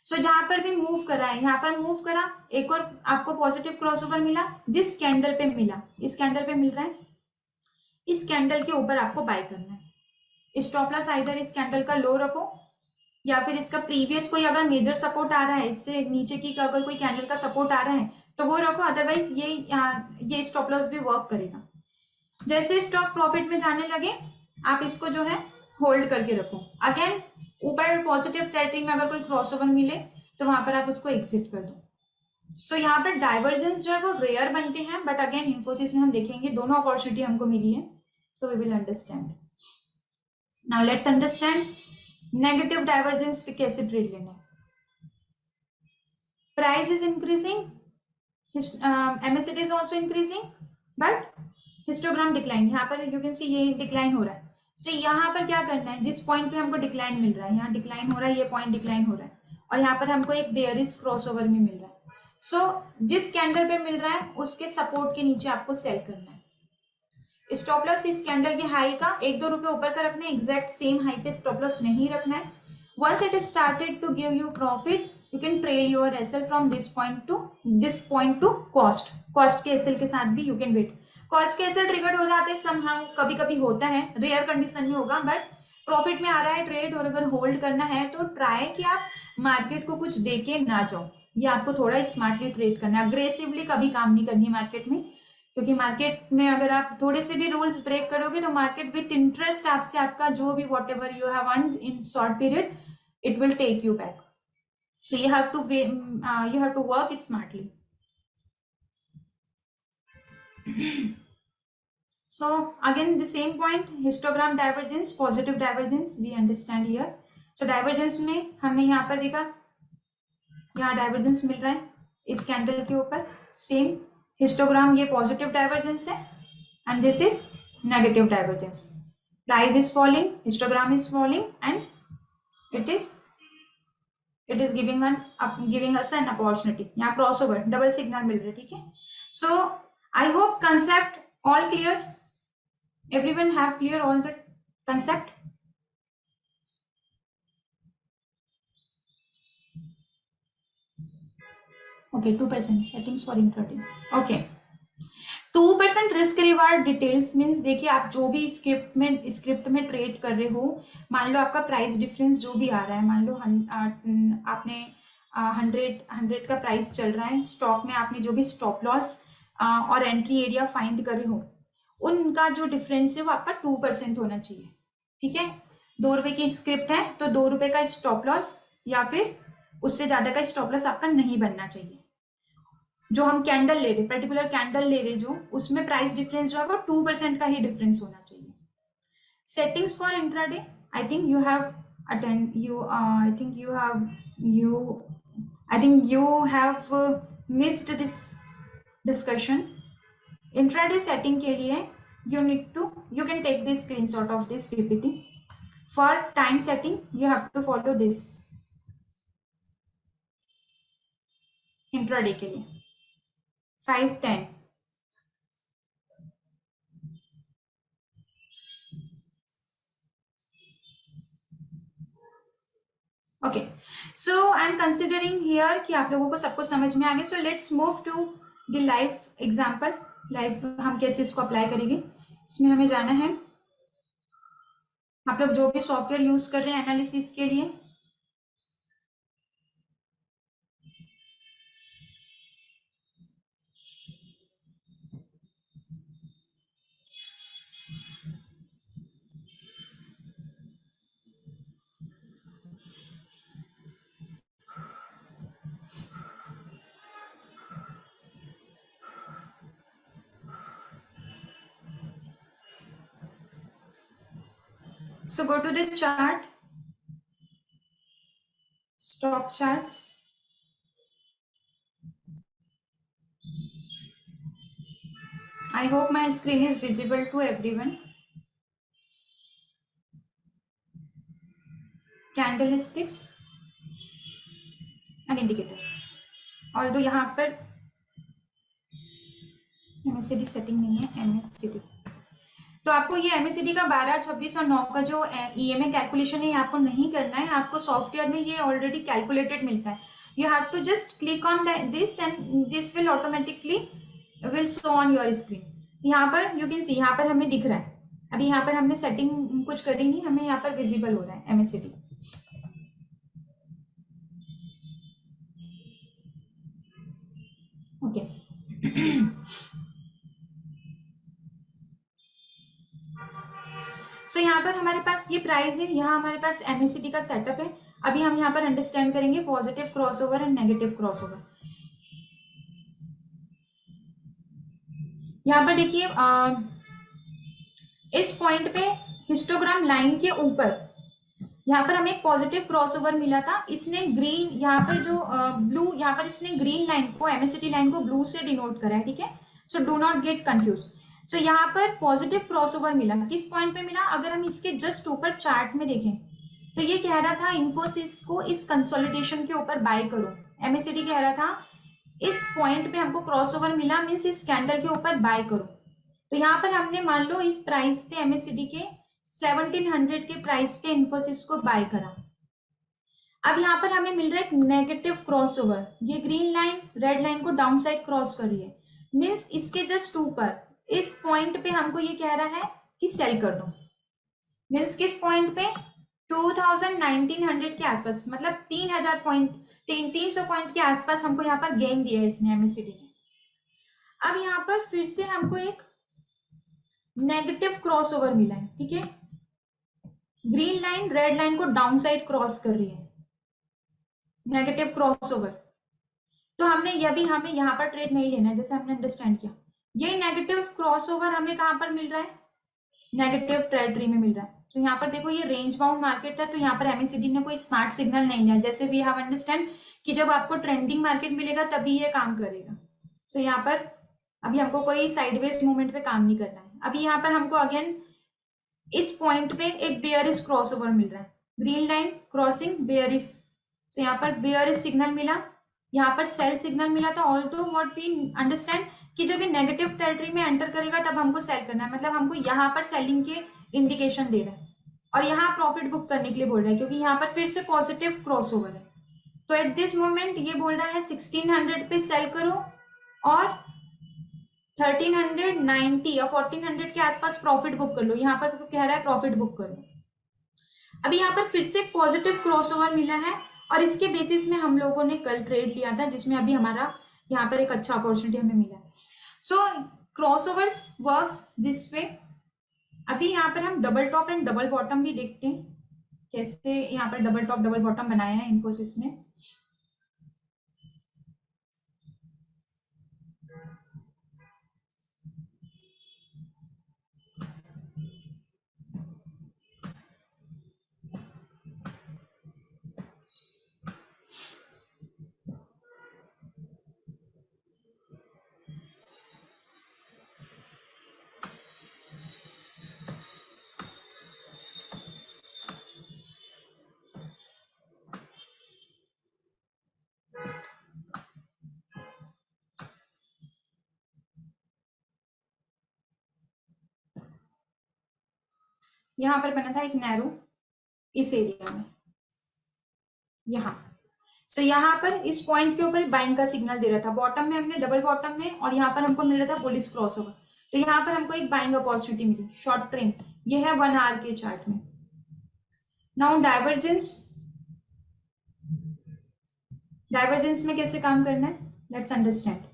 सो जहां पर भी मूव कर रहा है, यहाँ पर मूव करा, एक और आपको पॉजिटिव क्रॉसओवर मिला, जिस कैंडल पे मिला, इस कैंडल पे मिल रहा है, इस कैंडल के ऊपर आपको बाय करना है। स्टॉप लॉस आइदर इस कैंडल का लो रखो या फिर इसका प्रीवियस कोई अगर मेजर सपोर्ट आ रहा है, इससे नीचे की अगर कोई कैंडल का सपोर्ट आ रहा है तो वो रखो, अदरवाइज ये स्टॉप लॉस भी वर्क करेगा। जैसे स्टॉक प्रॉफिट में जाने लगे आप इसको जो है होल्ड करके रखो। अगेन ऊपर पॉजिटिव टेरिटरी में अगर कोई क्रॉसओवर मिले तो वहां पर आप उसको एग्जिट कर दो। सो यहाँ पर डाइवर्जेंस जो है वो रेयर बनते हैं, बट अगेन इन्फोसिस में हम देखेंगे दोनों अपॉर्चुनिटी हमको मिली है, so we will understand. Now let's understand negative divergence पे कैसे ट्रेड लेना है। price is increasing, MACD is also increasing, but histogram decline, यहाँ पर यू कैन सी ये डिक्लाइन हो रहा है. तो यहाँ पर क्या करना है, जिस पॉइंट पे हमको डिक्लाइन मिल रहा है, यहाँ डिक्लाइन हो रहा है, ये पॉइंट डिक्लाइन हो रहा है, और यहाँ पर हमको एक बेयरिश क्रॉसओवर में मिल रहा है. सो जिस कैंडल पे मिल रहा है उसके सपोर्ट के नीचे आपको सेल करना है. स्टॉप लॉस इस कैंडल के हाई का 1-2 रुपए ऊपर का रखना है, एग्जैक्ट सेम हाई पे स्टॉप लॉस नहीं रखना है. Once it started to give you profit, you can trail your SL from this point to cost के एसएल के साथ भी यू कैन वेट. कॉस्ट के एसएल ट्रिगर्ड हो जाते हैं समहाउ, कभी कभी होता है, रेयर कंडीशन में होगा, बट प्रॉफिट में आ रहा है ट्रेड, और अगर होल्ड करना है तो ट्राई कि आप मार्केट को कुछ देके ना जाओ. ये आपको थोड़ा स्मार्टली ट्रेड करना है, अग्रेसिवली कभी काम नहीं करनी मार्केट में, क्योंकि मार्केट में अगर आप थोड़े से भी रूल्स ब्रेक करोगे तो मार्केट विथ इंटरेस्ट आपसे आपका जो भी whatever you have earned in short period, it will take you back. So you have to work smartly. So again the same point, histogram divergence, positive divergence we understand here. So divergence में हमने यहाँ पर देखा, यहाँ divergence मिल रहा है इस candle के ऊपर, सेम हिस्टोग्राम ये पॉजिटिव डाइवर्जेंस है and this is negative divergence. Price is falling, histogram is falling and it is giving us an opportunity. यहाँ क्रॉसओवर डबल सिग्नल मिल रहा है. ठीक है, so I hope concept all clear, everyone have clear all the concept. Okay, 2% settings for intraday. Okay, 2% risk reward details means, देखिए आप जो भी स्क्रिप्ट में ट्रेड कर रहे हो, मान लो आपका प्राइस डिफरेंस जो भी आ रहा है, मान लो आपने 100 का प्राइस चल रहा है स्टॉक में, आपने जो भी स्टॉप लॉस और एंट्री एरिया फाइंड करे हो, उनका जो डिफरेंस है वो आपका 2% होना चाहिए. ठीक है, 2 रुपए की स्क्रिप्ट है तो 2 रुपए का स्टॉप लॉस या फिर उससे ज्यादा का स्टॉप लॉस आपका नहीं बनना चाहिए. जो हम कैंडल ले रहे, पर्टिकुलर कैंडल ले रहे जो, उसमें प्राइस डिफरेंस जो है वो 2% का ही डिफरेंस होना चाहिए. Settings for intraday, I think you have missed this discussion. Intraday setting के लिए you can take this screenshot of this PPT. For time setting you have to follow this. Intraday के लिए 5-10. Okay, so I am considering here कि आप लोगों को सबको समझ में आ गया. So let's move to the live example. Live हम कैसे इसको अप्लाई करेंगे, इसमें हमें जाना है. आप लोग जो भी सॉफ्टवेयर यूज कर रहे हैं एनालिसिस के लिए, so go to the chart, stock charts. I hope my screen is visible to everyone. Candlesticks and indicator. Although यहाँ पर MACD सेटिंग नहीं है, MACD, तो आपको ये MACD का 12, 26 और 9 का जो EMA कैलकुलेशन है, ये आपको नहीं करना है. आपको सॉफ्टवेयर में ये ऑलरेडी कैलकुलेटेड मिलता है. You have to just click on this and this will automatically will show on your screen. यहाँ पर यू कैन सी, यहाँ पर हमें दिख रहा है. अभी यहाँ पर हमने सेटिंग कुछ करी नहीं, हमें यहाँ पर विजिबल हो रहा है MACD. ओके, सो यहाँ पर हमारे पास ये प्राइस है, यहाँ हमारे पास MACD का सेटअप है. अभी हम यहाँ पर अंडरस्टैंड करेंगे positive crossover and negative crossover. यहाँ पर देखिए इस पॉइंट पे हिस्टोग्राम लाइन के ऊपर यहाँ पर हमें एक पॉजिटिव क्रॉसओवर मिला था, इसने ग्रीन यहाँ पर जो ब्लू यहाँ पर इसने ग्रीन लाइन को MACD लाइन को ब्लू से डिनोट करा है, ठीक है। So do not get confuse. So यहाँ पर पॉजिटिव क्रॉसओवर मिला, किस पॉइंट पे मिला, अगर हम इसके जस्ट ऊपर चार्ट में देखें तो ये कह रहा था इन्फोसिस को इस कंसोलिडेशन के ऊपर बाय करो। MACD कह रहा था इस पॉइंट पे हमको क्रॉसओवर मिला, मीन्स इस कैंडल के ऊपर बाय करो। तो यहाँ पर हमने मान लो इस प्राइस पे MACD के 1700 के प्राइस पे इन्फोसिस को बाय करा। अब यहाँ पर हमें मिल रहा है एक नेगेटिव क्रॉसओवर, ये ग्रीन लाइन रेड लाइन को डाउन साइड क्रॉस कर रही है, मीन्स इसके जस्ट ऊपर इस पॉइंट पे हमको ये कह रहा है कि सेल कर दो। मीन्स किस पॉइंट पे, 1900 के आसपास, मतलब 3000 पॉइंट 300 पॉइंट के आसपास हमको यहाँ पर गेन दिया है इसने MACD ने। अब यहाँ पर फिर से हमको एक नेगेटिव क्रॉसओवर मिला है, ठीक है। ग्रीन लाइन रेड लाइन को डाउन साइड क्रॉस कर रही है, नेगेटिव क्रॉसओवर। तो हमने हमें यहाँ पर ट्रेड नहीं लेना है, जैसे हमने अंडरस्टैंड किया। ये नेगेटिव क्रॉसओवर हमें कहाँ पर मिल रहा है, नेगेटिव टेरिटरी में मिल रहा है। तो यहाँ पर देखो ये रेंज बाउंड मार्केट है, तो यहाँ पर MACD ने कोई स्मार्ट सिग्नल नहीं दिया, जैसे वी हैव अंडरस्टैंड कि जब आपको ट्रेंडिंग मार्केट मिलेगा तभी ये काम करेगा। तो यहाँ पर अभी हमको कोई साइडवेज मूवमेंट पे काम नहीं करना है। अभी यहाँ पर हमको अगेन इस पॉइंट पे एक बेयरिश क्रॉसओवर मिल रहा है, ग्रीन लाइन क्रॉसिंग बेयरिश। तो यहाँ पर बेयरिश सिग्नल मिला, यहाँ पर सेल सिग्नल मिला। तो ऑल्दो व्हाट वी अंडरस्टैंड कि जब ये नेगेटिव टेरिटरी में एंटर करेगा तब हमको सेल करना है, मतलब हमको यहाँ पर सेलिंग के इंडिकेशन दे रहा है और यहाँ प्रॉफिट बुक करने के लिए बोल रहा है, क्योंकि यहाँ पर फिर से पॉजिटिव क्रॉसओवर है। तो एट दिस मोमेंट ये बोल रहा है 1600 पे सेल करो और 1390 या 1400 के आसपास प्रॉफिट बुक कर लो। यहाँ पर कह रहा है प्रॉफिट बुक करो। अभी यहाँ पर फिर से एक पॉजिटिव क्रॉसओवर मिला है और इसके बेसिस में हम लोगों ने कल ट्रेड लिया था, जिसमें अभी हमारा यहाँ पर एक अच्छा अपॉर्चुनिटी हमें मिला है। सो क्रॉसओवर्स वर्क्स दिस वे। अभी यहाँ पर हम double top and double bottom भी देखते हैं, कैसे यहाँ पर डबल टॉप डबल बॉटम बनाया है इन्फोसिस ने। यहाँ पर बना था एक नैरो इस एरिया में, यहाँ। सो यहाँ पर इस पॉइंट के ऊपर बाइंग का सिग्नल दे रहा था, बॉटम में हमने डबल बॉटम में, और यहाँ पर हमको मिल रहा था बुलिश क्रॉसओवर। तो यहाँ पर हमको एक बाइंग अपॉर्चुनिटी मिली शॉर्ट ट्रेंड, ये है 1 आवर के चार्ट में। नाउ डाइवर्जेंस में कैसे काम करना है, let's understand.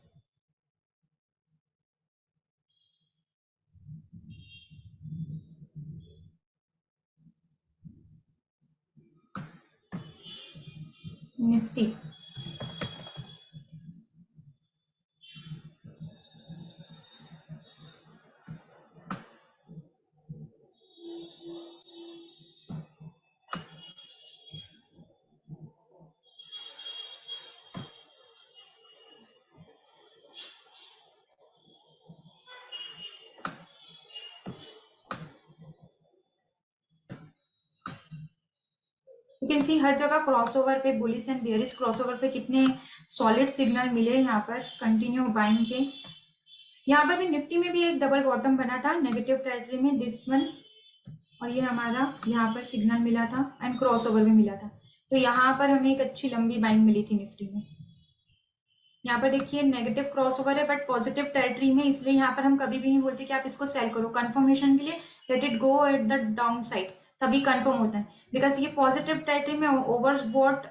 Nifty you can see हर जगह क्रॉसओवर पे बुलिश एंड बेयरिश क्रॉसओवर पे कितने सॉलिड सिग्नल मिले यहाँ पर कंटिन्यू बाइंग के। यहाँ पर भी निफ्टी में भी एक डबल बॉटम बना था नेगेटिव टेरिटरी में, दिस वन, और ये हमारा यहाँ पर सिग्नल मिला था एंड क्रॉसओवर भी मिला था। तो यहाँ पर हमें एक अच्छी लंबी बाइंग मिली थी निफ्टी में। यहाँ पर देखिए नेगेटिव क्रॉसओवर है बट पॉजिटिव टेरिटरी में, इसलिए यहाँ पर हम कभी भी नहीं बोलते कि आप इसको सेल करो। कंफर्मेशन के लिए let it go at the down side, तभी कंफर्म होता है, बिकॉज ये पॉजिटिव टेरिटरी में ओवरबॉट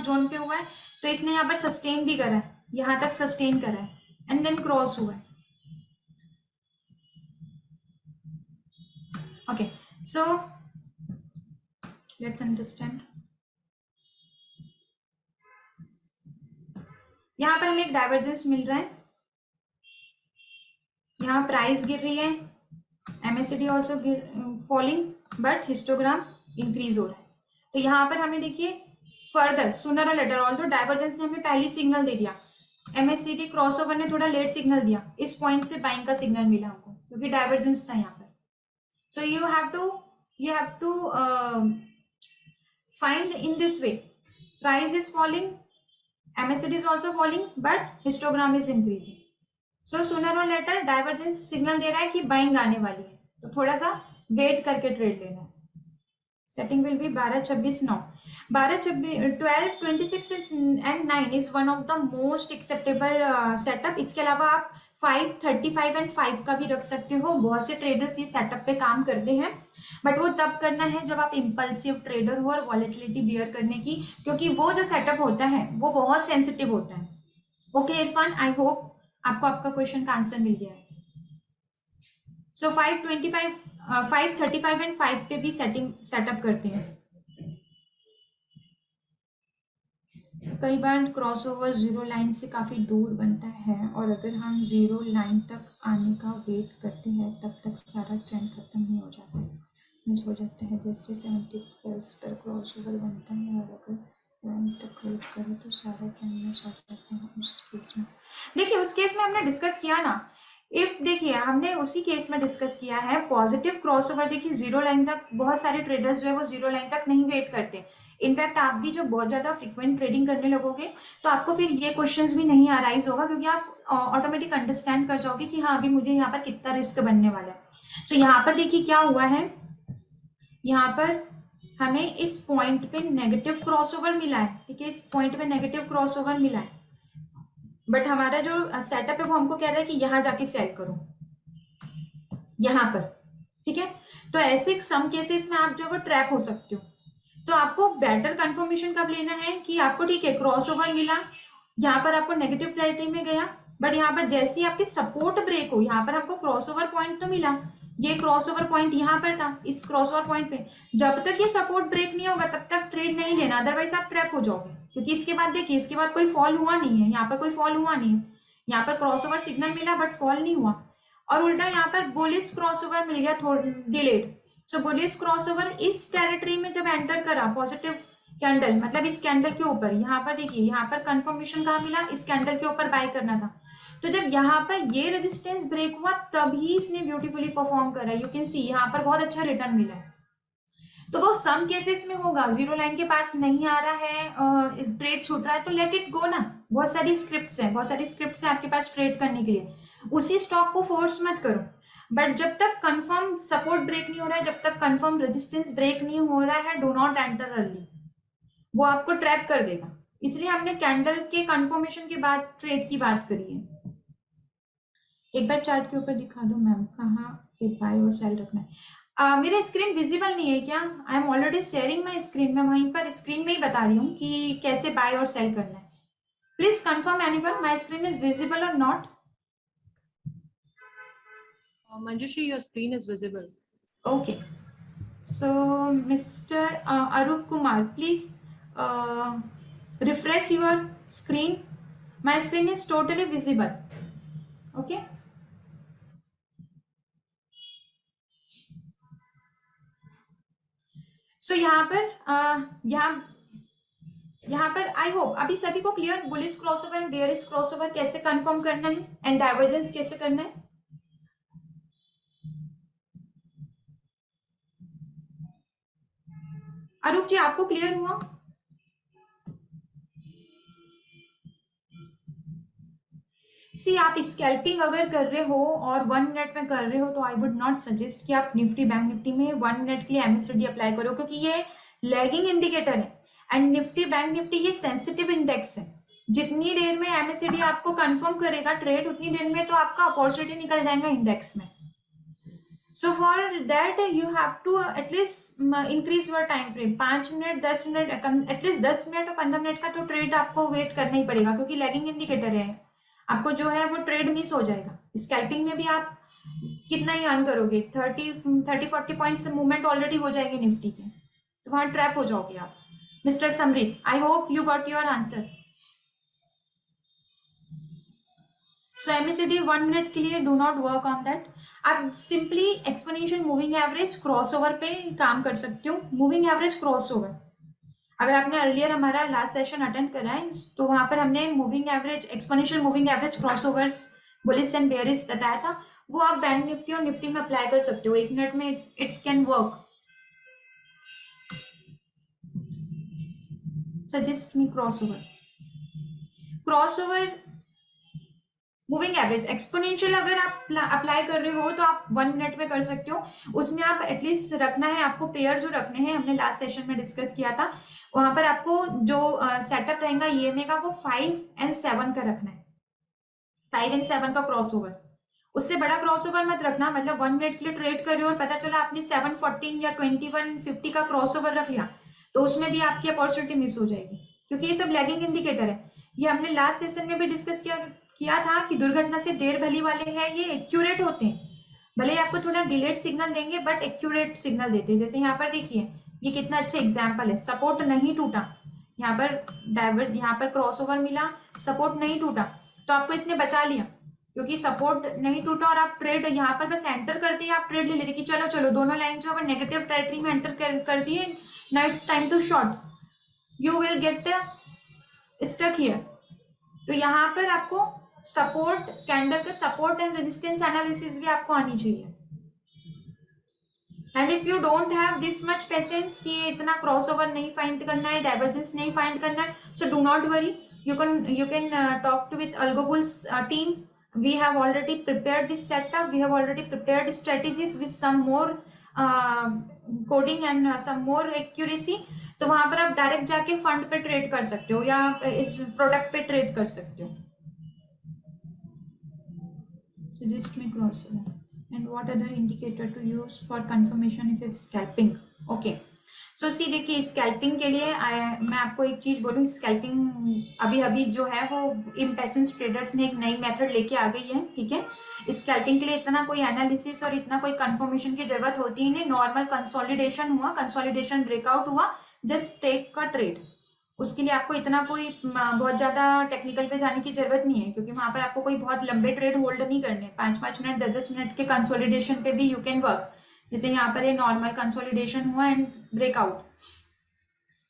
जोन पे हुआ है। तो इसने यहाँ पर सस्टेन भी करा है, यहाँ तक सस्टेन करा है एंड देन क्रॉस हुआ है। Okay, so let's understand. यहाँ पर हमें एक डाइवर्जेंस मिल रहा है, यहाँ प्राइस गिर रही है, MACD also falling, but histogram increase हो रहा है। तो यहाँ पर हमें देखिए फर्दर सूनर और लेटर, ऑल्दो डाइवर्जेंस ने हमें पहली सिग्नल दे दिया, MACD क्रॉसओवर ने थोड़ा लेट सिग्नल दिया, इस पॉइंट से बाइंग का सिग्नल मिला हमको क्योंकि डाइवर्जेंस था यहाँ पर। So you have to find in this way, price is falling, MACD is also falling, but histogram is increasing. So sooner or later divergence signal दे रहा है कि बाइंग आने वाली है, तो थोड़ा सा वेट करके ट्रेड लेना है। Setting will be 12-26-9, 12-26 and 9 is one of the most acceptable setup. इसके अलावा आप 5, 35 and 5 का भी रख सकते हो। बहुत से ट्रेडर्स ये सेटअप पे काम करते हैं, बट वो तब करना है जब आप इम्पल्सिव ट्रेडर हो और वॉलेटिलिटी बियर करने की, क्योंकि वो जो सेटअप होता है वो बहुत सेंसिटिव होता है। ओके इरफान, आई होप आपको आपका क्वेश्चन का आंसर मिल गया है। सो 525, 535 एंड 5 पे भी सेटअप करते हैं। कई बार क्रॉसओवर जीरो लाइन से काफ़ी दूर बनता है और अगर हम जीरो लाइन तक आने का वेट करते हैं तब तक सारा ट्रेंड खत्म ही हो जाता है, मिस हो जाता है। जैसे 70 प्लस पर क्रॉसओवर बनता है और अगर लाइन तक वेट करें तो सारा ट्रेंड मिस हो जाता है। उस केस में देखिए, उस केस में हमने डिस्कस किया ना, इफ देखिए हमने उसी केस में डिस्कस किया है पॉजिटिव क्रॉसओवर। देखिए जीरो लाइन तक बहुत सारे ट्रेडर्स जो है वो जीरो लाइन तक नहीं वेट करते। इनफैक्ट आप भी जब बहुत ज्यादा फ्रीक्वेंट ट्रेडिंग करने लगोगे तो आपको फिर ये क्वेश्चंस भी नहीं अराइज होगा, क्योंकि आप ऑटोमेटिक अंडरस्टैंड कर जाओगे कि हाँ अभी मुझे यहाँ पर कितना रिस्क बनने वाला है। तो यहाँ पर देखिए क्या हुआ है, यहाँ पर हमें इस पॉइंट पे नेगेटिव क्रॉसओवर मिला है। ठीक है, इस पॉइंट पे नेगेटिव क्रॉसओवर मिला है, बट हमारा जो सेटअप है वो हमको कह रहा है कि यहाँ जाके सेल करो यहाँ पर। ठीक है, तो ऐसे सम केसेस में आप जो है वो ट्रैप हो सकते हो। तो आपको बेटर कंफर्मेशन कब लेना है कि आपको ठीक है क्रॉसओवर मिला, यहाँ पर आपको नेगेटिव टेरिटरी में गया, बट यहाँ पर जैसे ही आपकी सपोर्ट ब्रेक हो, यहाँ पर आपको क्रॉसओवर पॉइंट तो मिला, ये क्रॉसओवर पॉइंट यहाँ पर था, इस क्रॉसओवर पॉइंट पे जब तक ये सपोर्ट ब्रेक नहीं होगा तब तक ट्रेड नहीं लेना, अदरवाइज आप ट्रैप हो जाओगे। क्योंकि इसके बाद देखिए, इसके बाद कोई फॉल हुआ नहीं है, यहाँ पर कोई फॉल हुआ नहीं है, यहाँ पर क्रॉसओवर सिग्नल मिला बट फॉल नहीं हुआ, और उल्टा यहाँ पर बुलिश क्रॉसओवर मिल गया थोड़ा डिलेड। सो बुलिश क्रॉसओवर इस टेरिटरी में जब एंटर करा पॉजिटिव कैंडल, मतलब इस कैंडल के ऊपर, यहाँ पर देखिए यहाँ पर कंफर्मेशन कहाँ मिला, इस कैंडल के ऊपर बाय करना था। तो जब यहाँ पर ये रेजिस्टेंस ब्रेक हुआ तभी इसने ब्यूटीफुली परफॉर्म करा। यू कैन सी यहाँ पर बहुत अच्छा रिटर्न मिला है। तो वो सम केसेस में होगा, जीरो लाइन के पास नहीं आ रहा है, ट्रेड छूट रहा है, तो लेट इट गो ना। बहुत सारी स्क्रिप्ट्स हैं, बहुत सारी स्क्रिप्ट्स हैं आपके पास ट्रेड करने के लिए, उसी स्टॉक को फोर्स मत करो। बट जब तक कंफर्म सपोर्ट ब्रेक नहीं हो रहा है, जब तक कंफर्म रेजिस्टेंस ब्रेक नहीं हो रहा है, डू नॉट एंटर अर्ली, वो आपको ट्रैप कर देगा। इसलिए हमने कैंडल के कंफर्मेशन के बाद ट्रेड की बात करी है। एक बार चार्ट के ऊपर दिखा दो मैम, कहाँ पे बाय और सेल रखना है। मेरा स्क्रीन विजिबल नहीं है क्या? I am already sharing my screen, मैं वहीं पर स्क्रीन में ही बता रही हूँ कि कैसे बाय और सेल करना है। Please confirm anyone, my screen is visible और not? Manjushri, your screen is visible. Okay. So, Mr. Arup Kumar, please refresh your screen. My screen is totally visible. Okay. So यहाँ पर आई hope अभी सभी को clear, bullish crossover and bearish crossover कैसे confirm करना है and divergence कैसे करना है। अरूप जी, आपको क्लियर हुआ? सी, आप स्कैल्पिंग अगर कर रहे हो और 1 मिनट में कर रहे हो तो आई वुड नॉट सजेस्ट कि आप निफ्टी बैंक निफ्टी में 1 मिनट के लिए MACD अप्लाई करो, क्योंकि ये लैगिंग इंडिकेटर है एंड निफ्टी बैंक निफ्टी ये सेंसिटिव इंडेक्स है। जितनी देर में MACD आपको कंफर्म करेगा ट्रेड, उतनी देर में तो आपका अपॉर्चुनिटी निकल जाएगा इंडेक्स में। So for that you have to at least increase your time frame, 5 minute 10 minute, at least 10 minute और 15 मिनट का तो ट्रेड आपको वेट करना ही पड़ेगा, क्योंकि लैगिंग इंडिकेटर है, आपको जो है वो ट्रेड मिस हो जाएगा। स्कैल्पिंग में भी आप कितना ही अर्न करोगे, 30-40 पॉइंट से मूवमेंट ऑलरेडी हो जाएगी निफ्टी के, तो वहां ट्रैप हो जाओगे आप। Mister Samrit, I hope you got your answer. So MACD 1 minute के लिए do not work on that. आप simply exponential moving average crossover पे काम कर सकते हो. मूविंग एवरेज क्रॉसओवर, अगर आपने अर्लियर हमारा लास्ट सेशन अटेंड करा है तो वहां पर हमने moving average, exponential moving average crossovers, bullish and bearish बताया था. वो आप बैंक निफ्टी और निफ्टी में अप्लाई कर सकते हो. 1 मिनट में it can work. Suggest me crossover. Crossover moving average exponential अगर आप अप्लाई कर रहे हो तो आप 1 मिनट में कर सकते हो. उसमें आप एटलीस्ट रखना है, आपको पेयर जो रखने हैं, हमने लास्ट सेशन में डिस्कस किया था, वहां पर आपको जो सेटअप रहेगा EMA का वो 5 और 7 का रखना है. 5 और 7 का क्रॉसओवर. उससे बड़ा क्रॉसओवर मत रखना. मतलब 1 मिनट के लिए ट्रेड कर रहे हो और पता चला आपने 714 या 2150 का क्रॉसओवर रख लिया, तो उसमें भी आपकी अपॉर्चुनिटी मिस हो जाएगी, क्योंकि ये सब लैगिंग इंडिकेटर है. ये हमने लास्ट सेशन में भी डिस्कस किया था कि दुर्घटना से देर भली वाले हैं, ये एक्यूरेट होते हैं. भले ही आपको थोड़ा डिलेड सिग्नल देंगे बट एक्यूरेट सिग्नल देते हैं. जैसे यहाँ पर देखिए, ये कितना अच्छा एग्जाम्पल है. सपोर्ट नहीं टूटा, यहाँ पर क्रॉसओवर मिला, सपोर्ट नहीं टूटा, तो आपको इसने बचा लिया क्योंकि सपोर्ट नहीं टूटा और आप ट्रेड यहाँ पर बस एंटर कर दिए, आप ट्रेड ले लेते कि चलो चलो दोनों लाइन जो है नेगेटिव टेरिटरी में एंटर कर दिए, now it's time to short, you will get stuck here. तो यहाँ पर आपको सपोर्ट, कैंडल का सपोर्ट एंड रेजिस्टेंस एनालिसिस भी आपको आनी चाहिए. And if you don't have this much patience कि इतना क्रॉसओवर नहीं फाइंड करना है, डाइवर्जेंस नहीं फाइंड करना है, so do not worry. You can talk to with AlgoBulls team. We have already prepared this setup. We have already prepared strategies with some more coding and some more accuracy. तो वहां पर आप direct जाके fund पे trade कर सकते हो या इस प्रोडक्ट पे ट्रेड कर सकते हो. Suggest me crossover. And what other indicator to use for confirmation if it's scalping? Okay. सो सी देखिए, स्कैल्पिंग के लिए मैं आपको एक चीज बोलूँ. स्कैल्पिंग अभी जो है वो इम्पेशेंस ट्रेडर्स ने एक नई मेथड लेके आ गई है. ठीक है, स्कैल्पिंग के लिए इतना कोई एनालिसिस और इतना कोई कंफर्मेशन की जरूरत होती ही नहीं. नॉर्मल कंसोलिडेशन हुआ, कंसोलिडेशन ब्रेकआउट हुआ, जस्ट टेक का ट्रेड. उसके लिए आपको इतना कोई बहुत ज्यादा टेक्निकल पे जाने की जरूरत नहीं है, क्योंकि वहां पर आपको कोई बहुत लंबे ट्रेड होल्ड नहीं करने. 5-5 मिनट 10-10 मिनट के कंसोलिडेशन पे भी यू कैन वर्क. जैसे यहाँ पर ये नॉर्मल कंसोलिडेशन हुआ एंड ब्रेकआउट,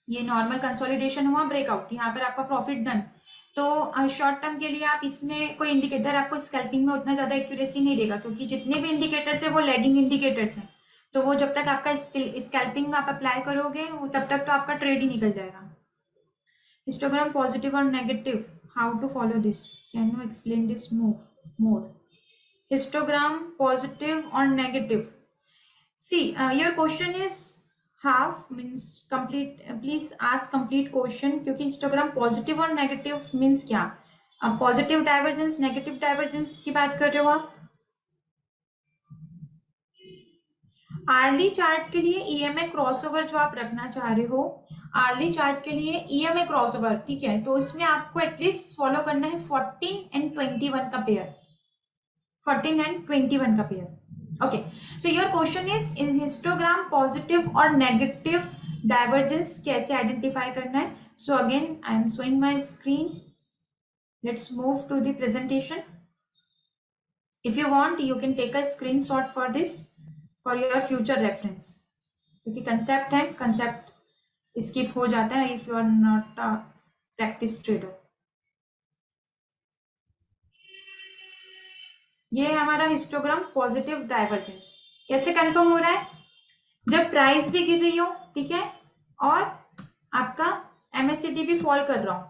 ये नॉर्मल कंसोलिडेशन हुआ, ब्रेकआउट, यहाँ पर आपका प्रॉफिट डन. तो शॉर्ट टर्म के लिए आप इसमें कोई इंडिकेटर आपको स्कैल्पिंग में उतना ज्यादा एक्यूरेसी नहीं देगा, क्योंकि जितने भी इंडिकेटर्स है वो लैगिंग इंडिकेटर्स हैं. तो वो जब तक आपका स्कैल्पिंग आप अप्लाई करोगे तब तक तो आपका ट्रेड ही निकल जाएगा. हिस्टोग्राम पॉजिटिव और negative, how to follow this, can you explain this move more. Histogram positive और negative. See, your question is half, means complete. Please ask complete question, क्योंकि हिस्टोग्राम पॉजिटिव और नेगेटिव मीन्स क्या. अब positive divergence, negative divergence की बात कर रहे हो आप. आर्ली चार्ट के लिए EMA क्रॉसओवर जो आप रखना चाह रहे हो, आर्ली चार्ट के लिए EMA क्रॉसओवर, ठीक है, तो इसमें आपको एटलीस्ट फॉलो करना है 14 और 21 का पेयर. 14 और 21 का pair. Okay, so your question is in histogram positive और negative divergence कैसे identify करना है. So again I am showing my screen. Let's move to the presentation. If you want you can take a screenshot for this for your future reference. क्योंकि concept है, concept skip हो जाता है if you are not a practice trader. ये है हमारा histogram positive divergence. कैसे confirm हो रहा है, जब प्राइस भी गिर रही हो, ठीक है, और आपका MACD भी फॉल कर रहा हो,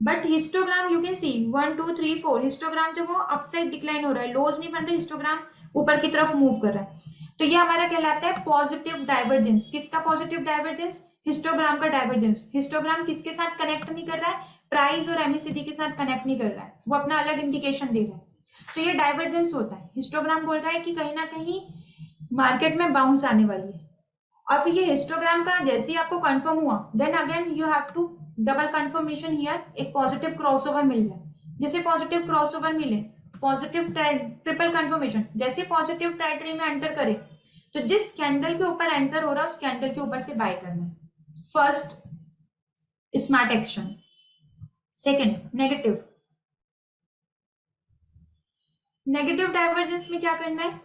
but histogram you can C 1 2 3 4 histogram जो वो अपसाइड डिक्लाइन हो रहा है, लोज नहीं बन रहे, हिस्टोग्राम ऊपर की तरफ मूव कर रहा है. तो ये हमारा कहलाता है पॉजिटिव डाइवर्जेंस. किसका पॉजिटिव डाइवर्जेंस, हिस्टोग्राम का डाइवर्जेंस. हिस्टोग्राम किसके साथ कनेक्ट नहीं कर रहा है, प्राइस और MACD के साथ कनेक्ट नहीं कर रहा है, वो अपना अलग इंडिकेशन दे रहा है. सो ये डाइवर्जेंस होता है. हिस्टोग्राम बोल रहा है कि कहीं ना कहीं मार्केट में बाउंस आने वाली है, और फिर ये हिस्टोग्राम का जैसे ही आपको कंफर्म हुआ, then again you have to double confirmation here, एक पॉजिटिव क्रॉसओवर मिल जाए. जैसे पॉजिटिव क्रॉसओवर मिले, पॉजिटिव ट्रिपल कंफर्मेशन, जैसे पॉजिटिव टेरिटरी में एंटर करे, तो जिस कैंडल के ऊपर एंटर हो रहा है उस कैंडल के ऊपर से बाय करना है. First smart action. Second negative, negative divergence में क्या करना है?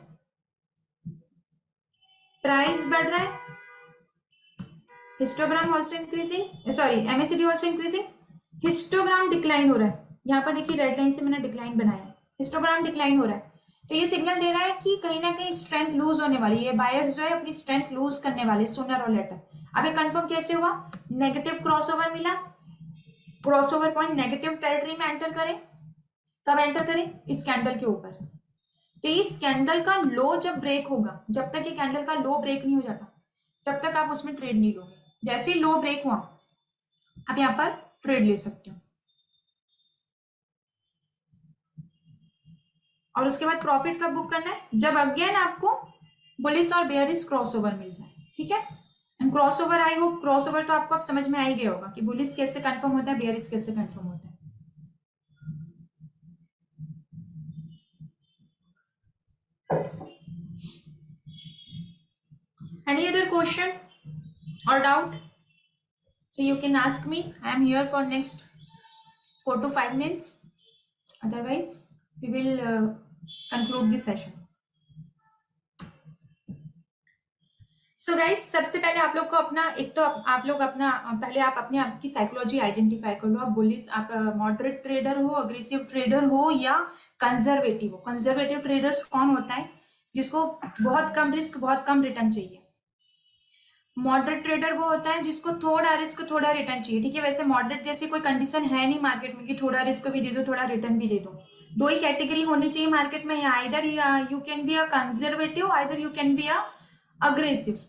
प्राइस बढ़ रहा है, histogram also increasing, sorry MACD also increasing, histogram decline हो रहा है। यहाँ पर देखिए रेड लाइन से मैंने डिक्लाइन बनाया है, हिस्टोग्राम डिक्लाइन हो रहा है। तो ये सिग्नल दे रहा है कि कहीं ना कहीं स्ट्रेंथ लूज होने वाली है, बायर्स जो है अपनी स्ट्रेंथ लूज करने वाले सूनर और लेटर। अब ये कंफर्म कैसे हुआ? नेगेटिव क्रॉसओवर मिला, क्रॉसओवर पॉइंट नेगेटिव टेरिटरी में एंटर करें। कब एंटर करें? इस कैंडल के ऊपर। तो इस कैंडल का लो जब ब्रेक होगा, जब तक ये कैंडल का लो ब्रेक नहीं हो जाता तब तक आप उसमें ट्रेड नहीं लोगे। जैसे ही लो ब्रेक हुआ आप यहाँ पर ट्रेड ले सकते हो, और उसके बाद प्रॉफिट कब बुक करना है? जब अगेन आपको बुलिश और बेयरिश क्रॉसओवर मिल जाए। ठीक है, and crossover, I hope crossover तो आपको अब समझ में आ ही गया होगा कि बुलिश कैसे कंफर्म होता है, बेयरिश कैसे कंफर्म होता है। Any other question or doubt? So you can ask me. I am here for next 4 to 5 minutes. Otherwise, we will conclude the session. So guys, सबसे पहले आप लोग को अपना एक तो आप लोग अपना पहले आप अपने आप की साइकोलॉजी आइडेंटिफाई कर लो। आप बुलिश, आप मॉडरेट ट्रेडर हो, अग्रेसिव ट्रेडर हो या कंजर्वेटिव हो। कंजर्वेटिव ट्रेडर्स कौन होता है? जिसको बहुत कम रिस्क बहुत कम रिटर्न चाहिए। मॉडरेट ट्रेडर वो होता है जिसको थोड़ा रिस्क थोड़ा रिटर्न चाहिए। ठीक है, वैसे मॉडरेट जैसी कोई कंडीशन है नहीं मार्केट में कि थोड़ा रिस्क भी दे दो थोड़ा रिटर्न भी दे दो। दो ही कैटेगरी होनी चाहिए मार्केट में, या either you can be a conservative, either you can be a aggressive.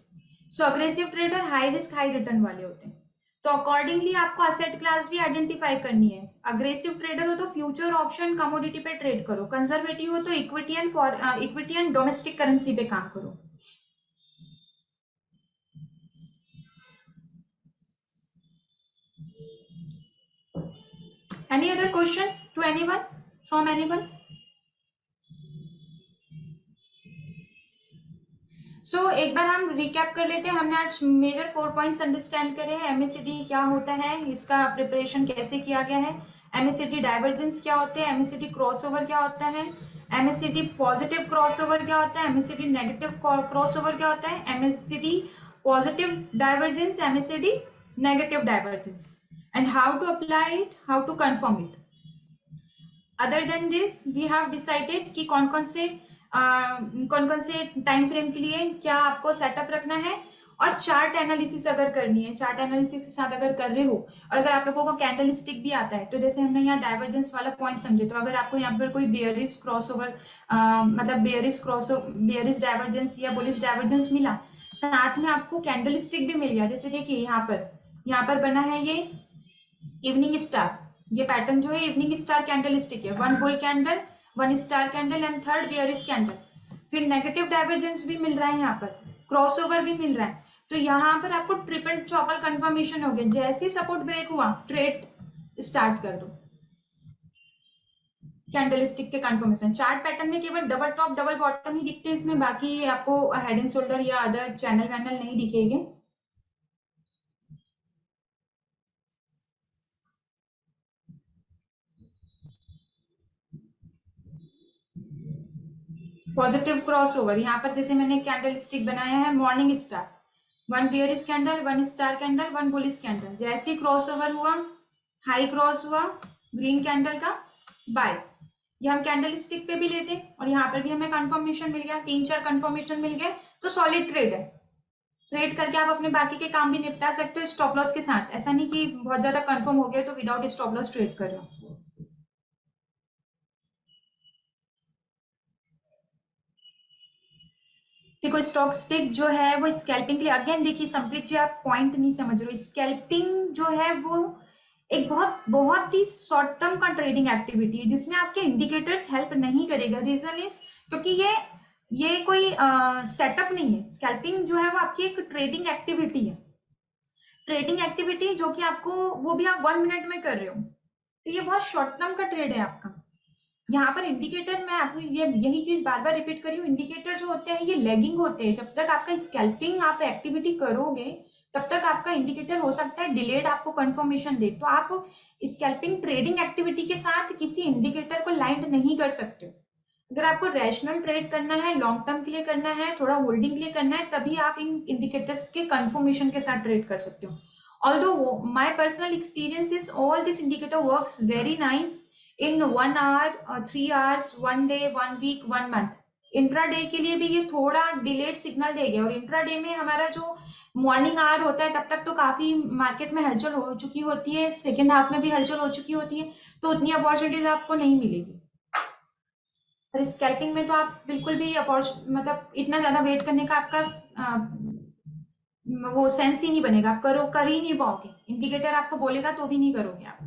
So aggressive trader high risk high return वाले होते हैं। तो अकॉर्डिंगली आपको असेट क्लास भी आइडेंटिफाई करनी है। अग्रेसिव ट्रेडर हो तो फ्यूचर ऑप्शन कमोडिटी पे ट्रेड करो, कंजर्वेटिव हो तो इक्विटी एंड डोमेस्टिक करेंसी पे काम करो। Any other question to anyone from anyone? So एक बार हम रिकैप कर लेते हैं। हमने आज मेजर 4 पॉइंट्स अंडरस्टैंड करे हैं। एमएसीडी क्या होता है, इसका प्रिपरेशन कैसे किया गया है, एमएसीडी डाइवर्जेंस क्या होते हैं, एमएसीडी क्रॉसओवर क्या होता है, एमएसीडी पॉजिटिव क्रॉसओवर क्या होता है, एमएसीडी नेगेटिव क्रॉसओवर क्या होता है, MACD positive divergence, MACD negative divergence, and how to apply it, how to confirm it. Other than this we have decided कि कौन कौन से टाइम फ्रेम के लिए क्या आपको सेटअप रखना है, और चार्ट एनालिसिस अगर करनी है, चार्ट एनालिसिस के साथ अगर कर रहे हो, और अगर आप लोगों को कैंडल स्टिक भी आता है, तो जैसे हमने यहाँ डाइवर्जेंस वाला पॉइंट समझे, तो अगर आपको यहाँ पर कोई बेयरिश क्रॉसओवर मतलब बेयरिश डाइवर्जेंस या बुलिश डाइवर्जेंस मिला, साथ में आपको कैंडल स्टिक भी मिल गया। जैसे देखिए यहाँ पर बना है ये इवनिंग स्टार, ये पैटर्न जो है इवनिंग स्टार कैंडल स्टिक है, one bull candle, one star candle and third bearish candle. फिर नेगेटिव डाइवर्जेंस भी मिल रहा है, यहाँ पर क्रॉसओवर भी मिल रहा है। तो यहाँ पर आपको ट्रिपल चौपल कंफर्मेशन हो गया। जैसे ही सपोर्ट ब्रेक हुआ ट्रेड स्टार्ट कर दो। कैंडल स्टिक के कंफर्मेशन चार्ट पैटर्न में केवल डबल टॉप डबल बॉटम ही दिखते हैं इसमें, बाकी आपको हेड एंड शोल्डर या अदर चैनल वैनल नहीं दिखेंगे। पॉजिटिव क्रॉसओवर, यहाँ पर जैसे मैंने कैंडल स्टिक बनाया है morning star, one bearish candle, one star candle, one bullish candle. जैसे ही क्रॉसओवर हुआ, हाई क्रॉस हुआ ग्रीन कैंडल का, बाय। ये हम कैंडल स्टिक पे भी लेते हैं, और यहाँ पर भी हमें कंफर्मेशन मिल गया, 3-4 कंफर्मेशन मिल गए, तो सॉलिड ट्रेड है। ट्रेड करके आप अपने बाकी के काम भी निपटा सकते हो स्टॉप लॉस के साथ। ऐसा नहीं कि बहुत ज्यादा कंफर्म हो गया तो विदाउट स्टॉप लॉस ट्रेड कर रहे हो। देखो स्टॉक स्टिक जो है वो स्कैल्पिंग के लिए, अगेन देखिए समप्रीत जी आप पॉइंट नहीं समझ रहे हो। स्कैल्पिंग जो है वो एक बहुत ही शॉर्ट टर्म का ट्रेडिंग एक्टिविटी है, जिसमें आपके इंडिकेटर्स हेल्प नहीं करेगा। रीजन इज क्योंकि ये कोई सेटअप नहीं है। स्कैल्पिंग जो है वो आपकी एक ट्रेडिंग एक्टिविटी है, ट्रेडिंग एक्टिविटी जो कि आपको वो भी आप 1 मिनट में कर रहे हो, तो ये बहुत शॉर्ट टर्म का ट्रेड है आपका। यहाँ पर इंडिकेटर, मैं आपको यही चीज बार बार रिपीट करी हूँ, इंडिकेटर जो होते हैं ये लैगिंग होते हैं। जब तक आपका स्कैल्पिंग आप एक्टिविटी करोगे तब तक आपका इंडिकेटर हो सकता है डिलेड आपको कंफर्मेशन दे। तो आप स्कैल्पिंग ट्रेडिंग एक्टिविटी के साथ किसी इंडिकेटर को लाइन नहीं कर सकते हो। अगर आपको रैशनल ट्रेड करना है, लॉन्ग टर्म के लिए करना है, थोड़ा होल्डिंग के लिए करना है, तभी आप इन इंडिकेटर्स के कंफर्मेशन के साथ ट्रेड कर सकते हो. Although my personal experience is all this indicator works very nice in 1 hour, 3 hours, 1 day, 1 week, 1 month. Intraday के लिए भी ये थोड़ा डिलेड सिग्नल देगा, और इंट्राडे में हमारा जो मॉर्निंग आवर होता है तब तक तो काफी मार्केट में हलचल हो चुकी होती है, सेकेंड हाफ में भी हलचल हो चुकी होती है, तो उतनी अपॉर्चुनिटीज आपको नहीं मिलेगी. और स्कैल्पिंग में तो आप बिल्कुल भी मतलब इतना ज्यादा वेट करने का आपका वो सेंस ही नहीं बनेगा, आप कर ही नहीं पाओगे. इंडिकेटर आपको बोलेगा तो भी नहीं करोगे आप.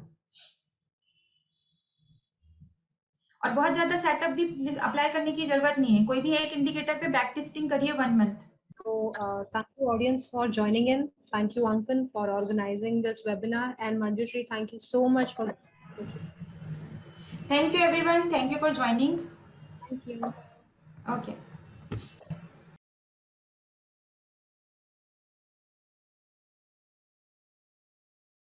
और बहुत ज्यादा सेटअप भी अप्लाई करने की जरूरत नहीं है, कोई भी एक इंडिकेटर पे बैक टेस्टिंग करिए 1 month. So, thank you audience for joining in. Thank you Ankan for organizing this webinar, and Manjushri, thank you so much for. Thank you everyone, thank you for joining. Thank you. Okay.